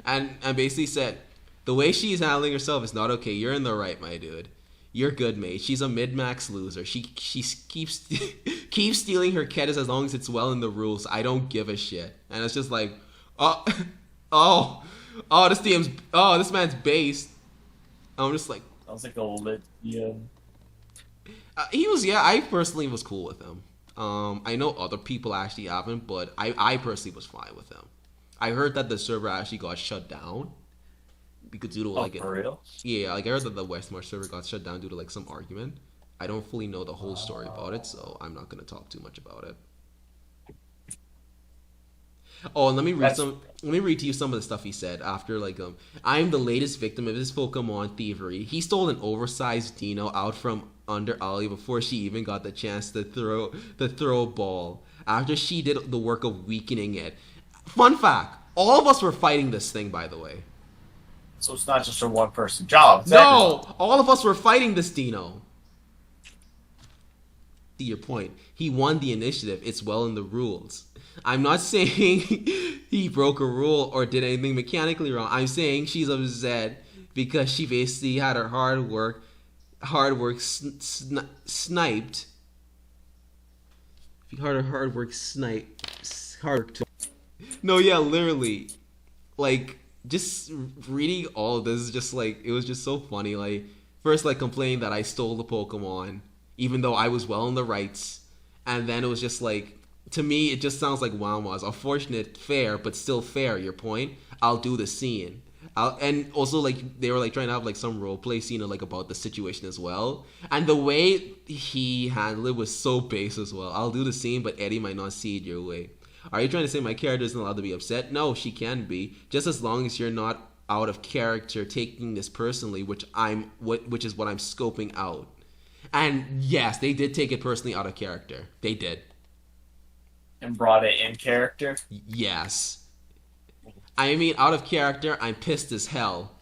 and basically said the way she's handling herself is not okay. You're in the right, my dude. You're good, mate. She's a mid-max loser. She keeps keeps stealing her caddies as long as it's well in the rules. I don't give a shit. And it's just like, oh, oh, this man's based. I'm just like, Sounds like a lit. Yeah. he was, yeah. I personally was cool with him. I know other people actually haven't, but I personally was fine with him. I heard that the server actually got shut down because due to like for real? yeah, like I heard that the Westmarch server got shut down due to like some argument. I don't fully know the whole story about it, so I'm not gonna talk too much about it. Oh, and let me read to you some of the stuff he said after like I'm the latest victim of this Pokemon thievery. He stole an oversized Dino out from under Ollie before she even got the chance to throw a ball. After she did the work of weakening it. Fun fact, all of us were fighting this thing, by the way. So it's not just a one person job. No, all of us were fighting this Dino. To your point, he won the initiative. It's well in the rules. I'm not saying he broke a rule or did anything mechanically wrong. I'm saying she's upset because she basically had her hard work sniped. Hard work sniped. No, yeah, literally. Like, just reading all of this is just like, it was just so funny. Like, first, like, complaining that I stole the Pokemon, even though I was well in the rights. And then it was just like, to me, it just sounds like Wow was unfortunate, fair, but still fair. Your point. I'll do the scene. And also like they were like trying to have like some role play scene like about the situation as well. And the way he handled it was so base as well. I'll do the scene, but Eddie might not see it your way. Are you trying to say my character isn't allowed to be upset? No, she can be, just as long as you're not out of character taking this personally, which is what I'm scoping out. And yes, they did take it personally out of character. They did. And brought it in character? Yes. I mean, out of character, I'm pissed as hell.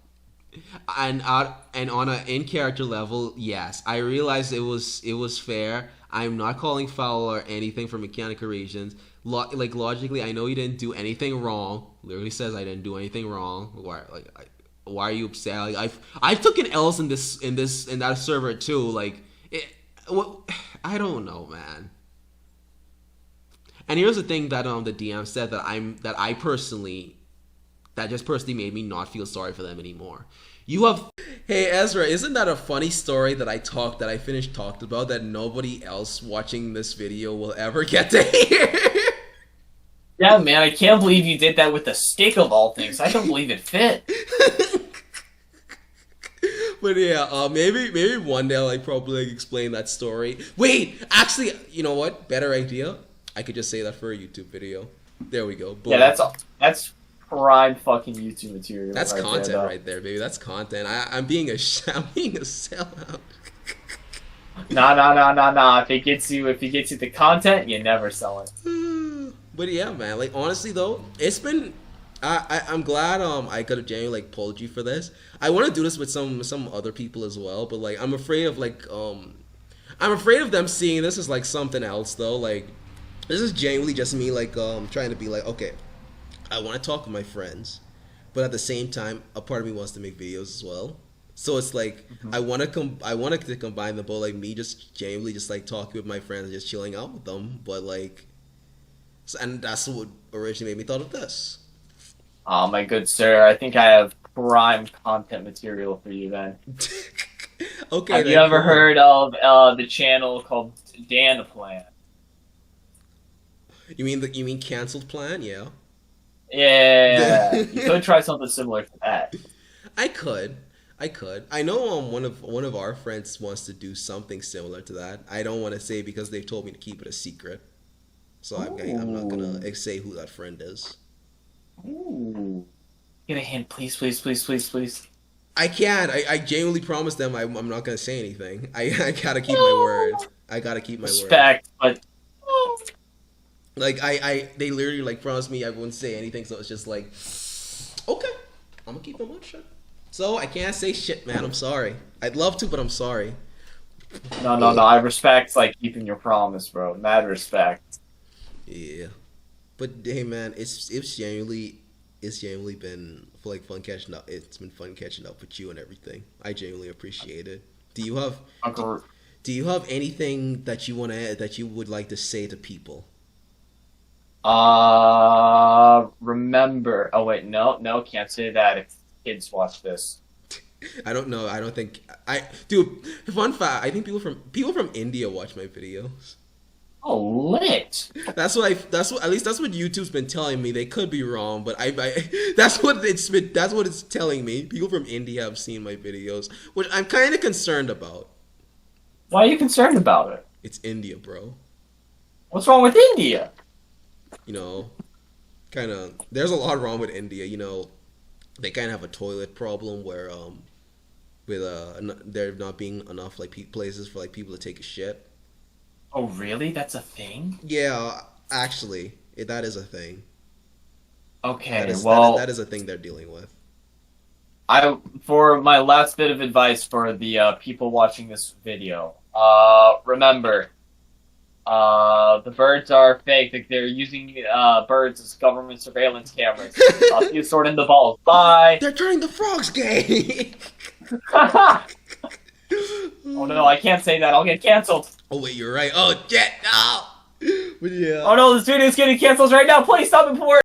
And on an in character level, yes, I realized it was fair. I'm not calling foul or anything for mechanical reasons. Like logically, I know you didn't do anything wrong. Literally says I didn't do anything wrong. Why are you upset? Like I've taken L's in that server too. Like I don't know, man. And here's the thing that the DM said that just personally made me not feel sorry for them anymore. Hey Ezra, isn't that a funny story that I finished talked about that nobody else watching this video will ever get to hear? Yeah, man, I can't believe you did that with a stick of all things. I don't believe it fit. But yeah, maybe one day I'll like probably like, explain that story. Wait, actually, you know what? Better idea. I could just say that for a YouTube video. There we go. Boom. Yeah, that's prime fucking YouTube material. That's right content there, right there, baby. That's content. I'm being a sellout. Nah. If it gets you the content, you never sell it. But yeah, man. Like honestly though, it's been. I'm glad I could have genuinely like pulled you for this. I want to do this with some other people as well, but like I'm afraid of them seeing this as like something else though. Like this is genuinely just me like trying to be like, okay, I want to talk with my friends, but at the same time, a part of me wants to make videos as well. So it's like I wanted to combine them both, like me just genuinely just like talking with my friends and just chilling out with them, but like, and that's what originally made me thought of this. Oh, my good sir, I think I have prime content material for you then. Okay. Have you then, ever cool. heard of the channel called Dan Plan? You mean canceled plan? Yeah. Yeah, you could try something similar to that. I could. I could. I know one of our friends wants to do something similar to that. I don't want to say because they've told me to keep it a secret. So I'm not gonna say who that friend is. Ooh. Get a hint, please, please, please, please, please. I can't. I genuinely promise them I'm not gonna say anything. I gotta keep my word. I gotta keep my word. Respect, but Like they literally like promised me I wouldn't say anything. So it's just like, okay, I'm gonna keep my mouth shut. So I can't say shit, man. I'm sorry. I'd love to, but I'm sorry. no. I respect like keeping your promise, bro. Mad respect. Yeah, but hey, man, it's genuinely been like fun catching up. It's been fun catching up with you and everything. I genuinely appreciate it. Do you have Uncle, Do you have anything that you would like to say to people? remember. Oh wait, no, can't say that if kids watch this. I don't know. I don't think dude. Fun fact: I think people from India watch my videos. Oh, lit. That's what at least that's what YouTube's been telling me. They could be wrong, but I that's what it's telling me. People from India have seen my videos, which I'm kind of concerned about. Why are you concerned about it? It's India, bro. What's wrong with India? You know, kind of. There's a lot wrong with India. You know, they kind of have a toilet problem where with there not being enough like places for like people to take a shit. Oh, really? That's a thing? Yeah, actually, that is a thing. Okay, That is a thing they're dealing with. For my last bit of advice for the people watching this video, remember, the birds are fake. Like, they're using birds as government surveillance cameras. You sort in the balls. Bye. They're turning the frogs gay. Oh no, I can't say that. I'll get canceled. Oh wait, you're right. Oh shit, no. But yeah. Oh no, this video is getting canceled right now. Please stop it before.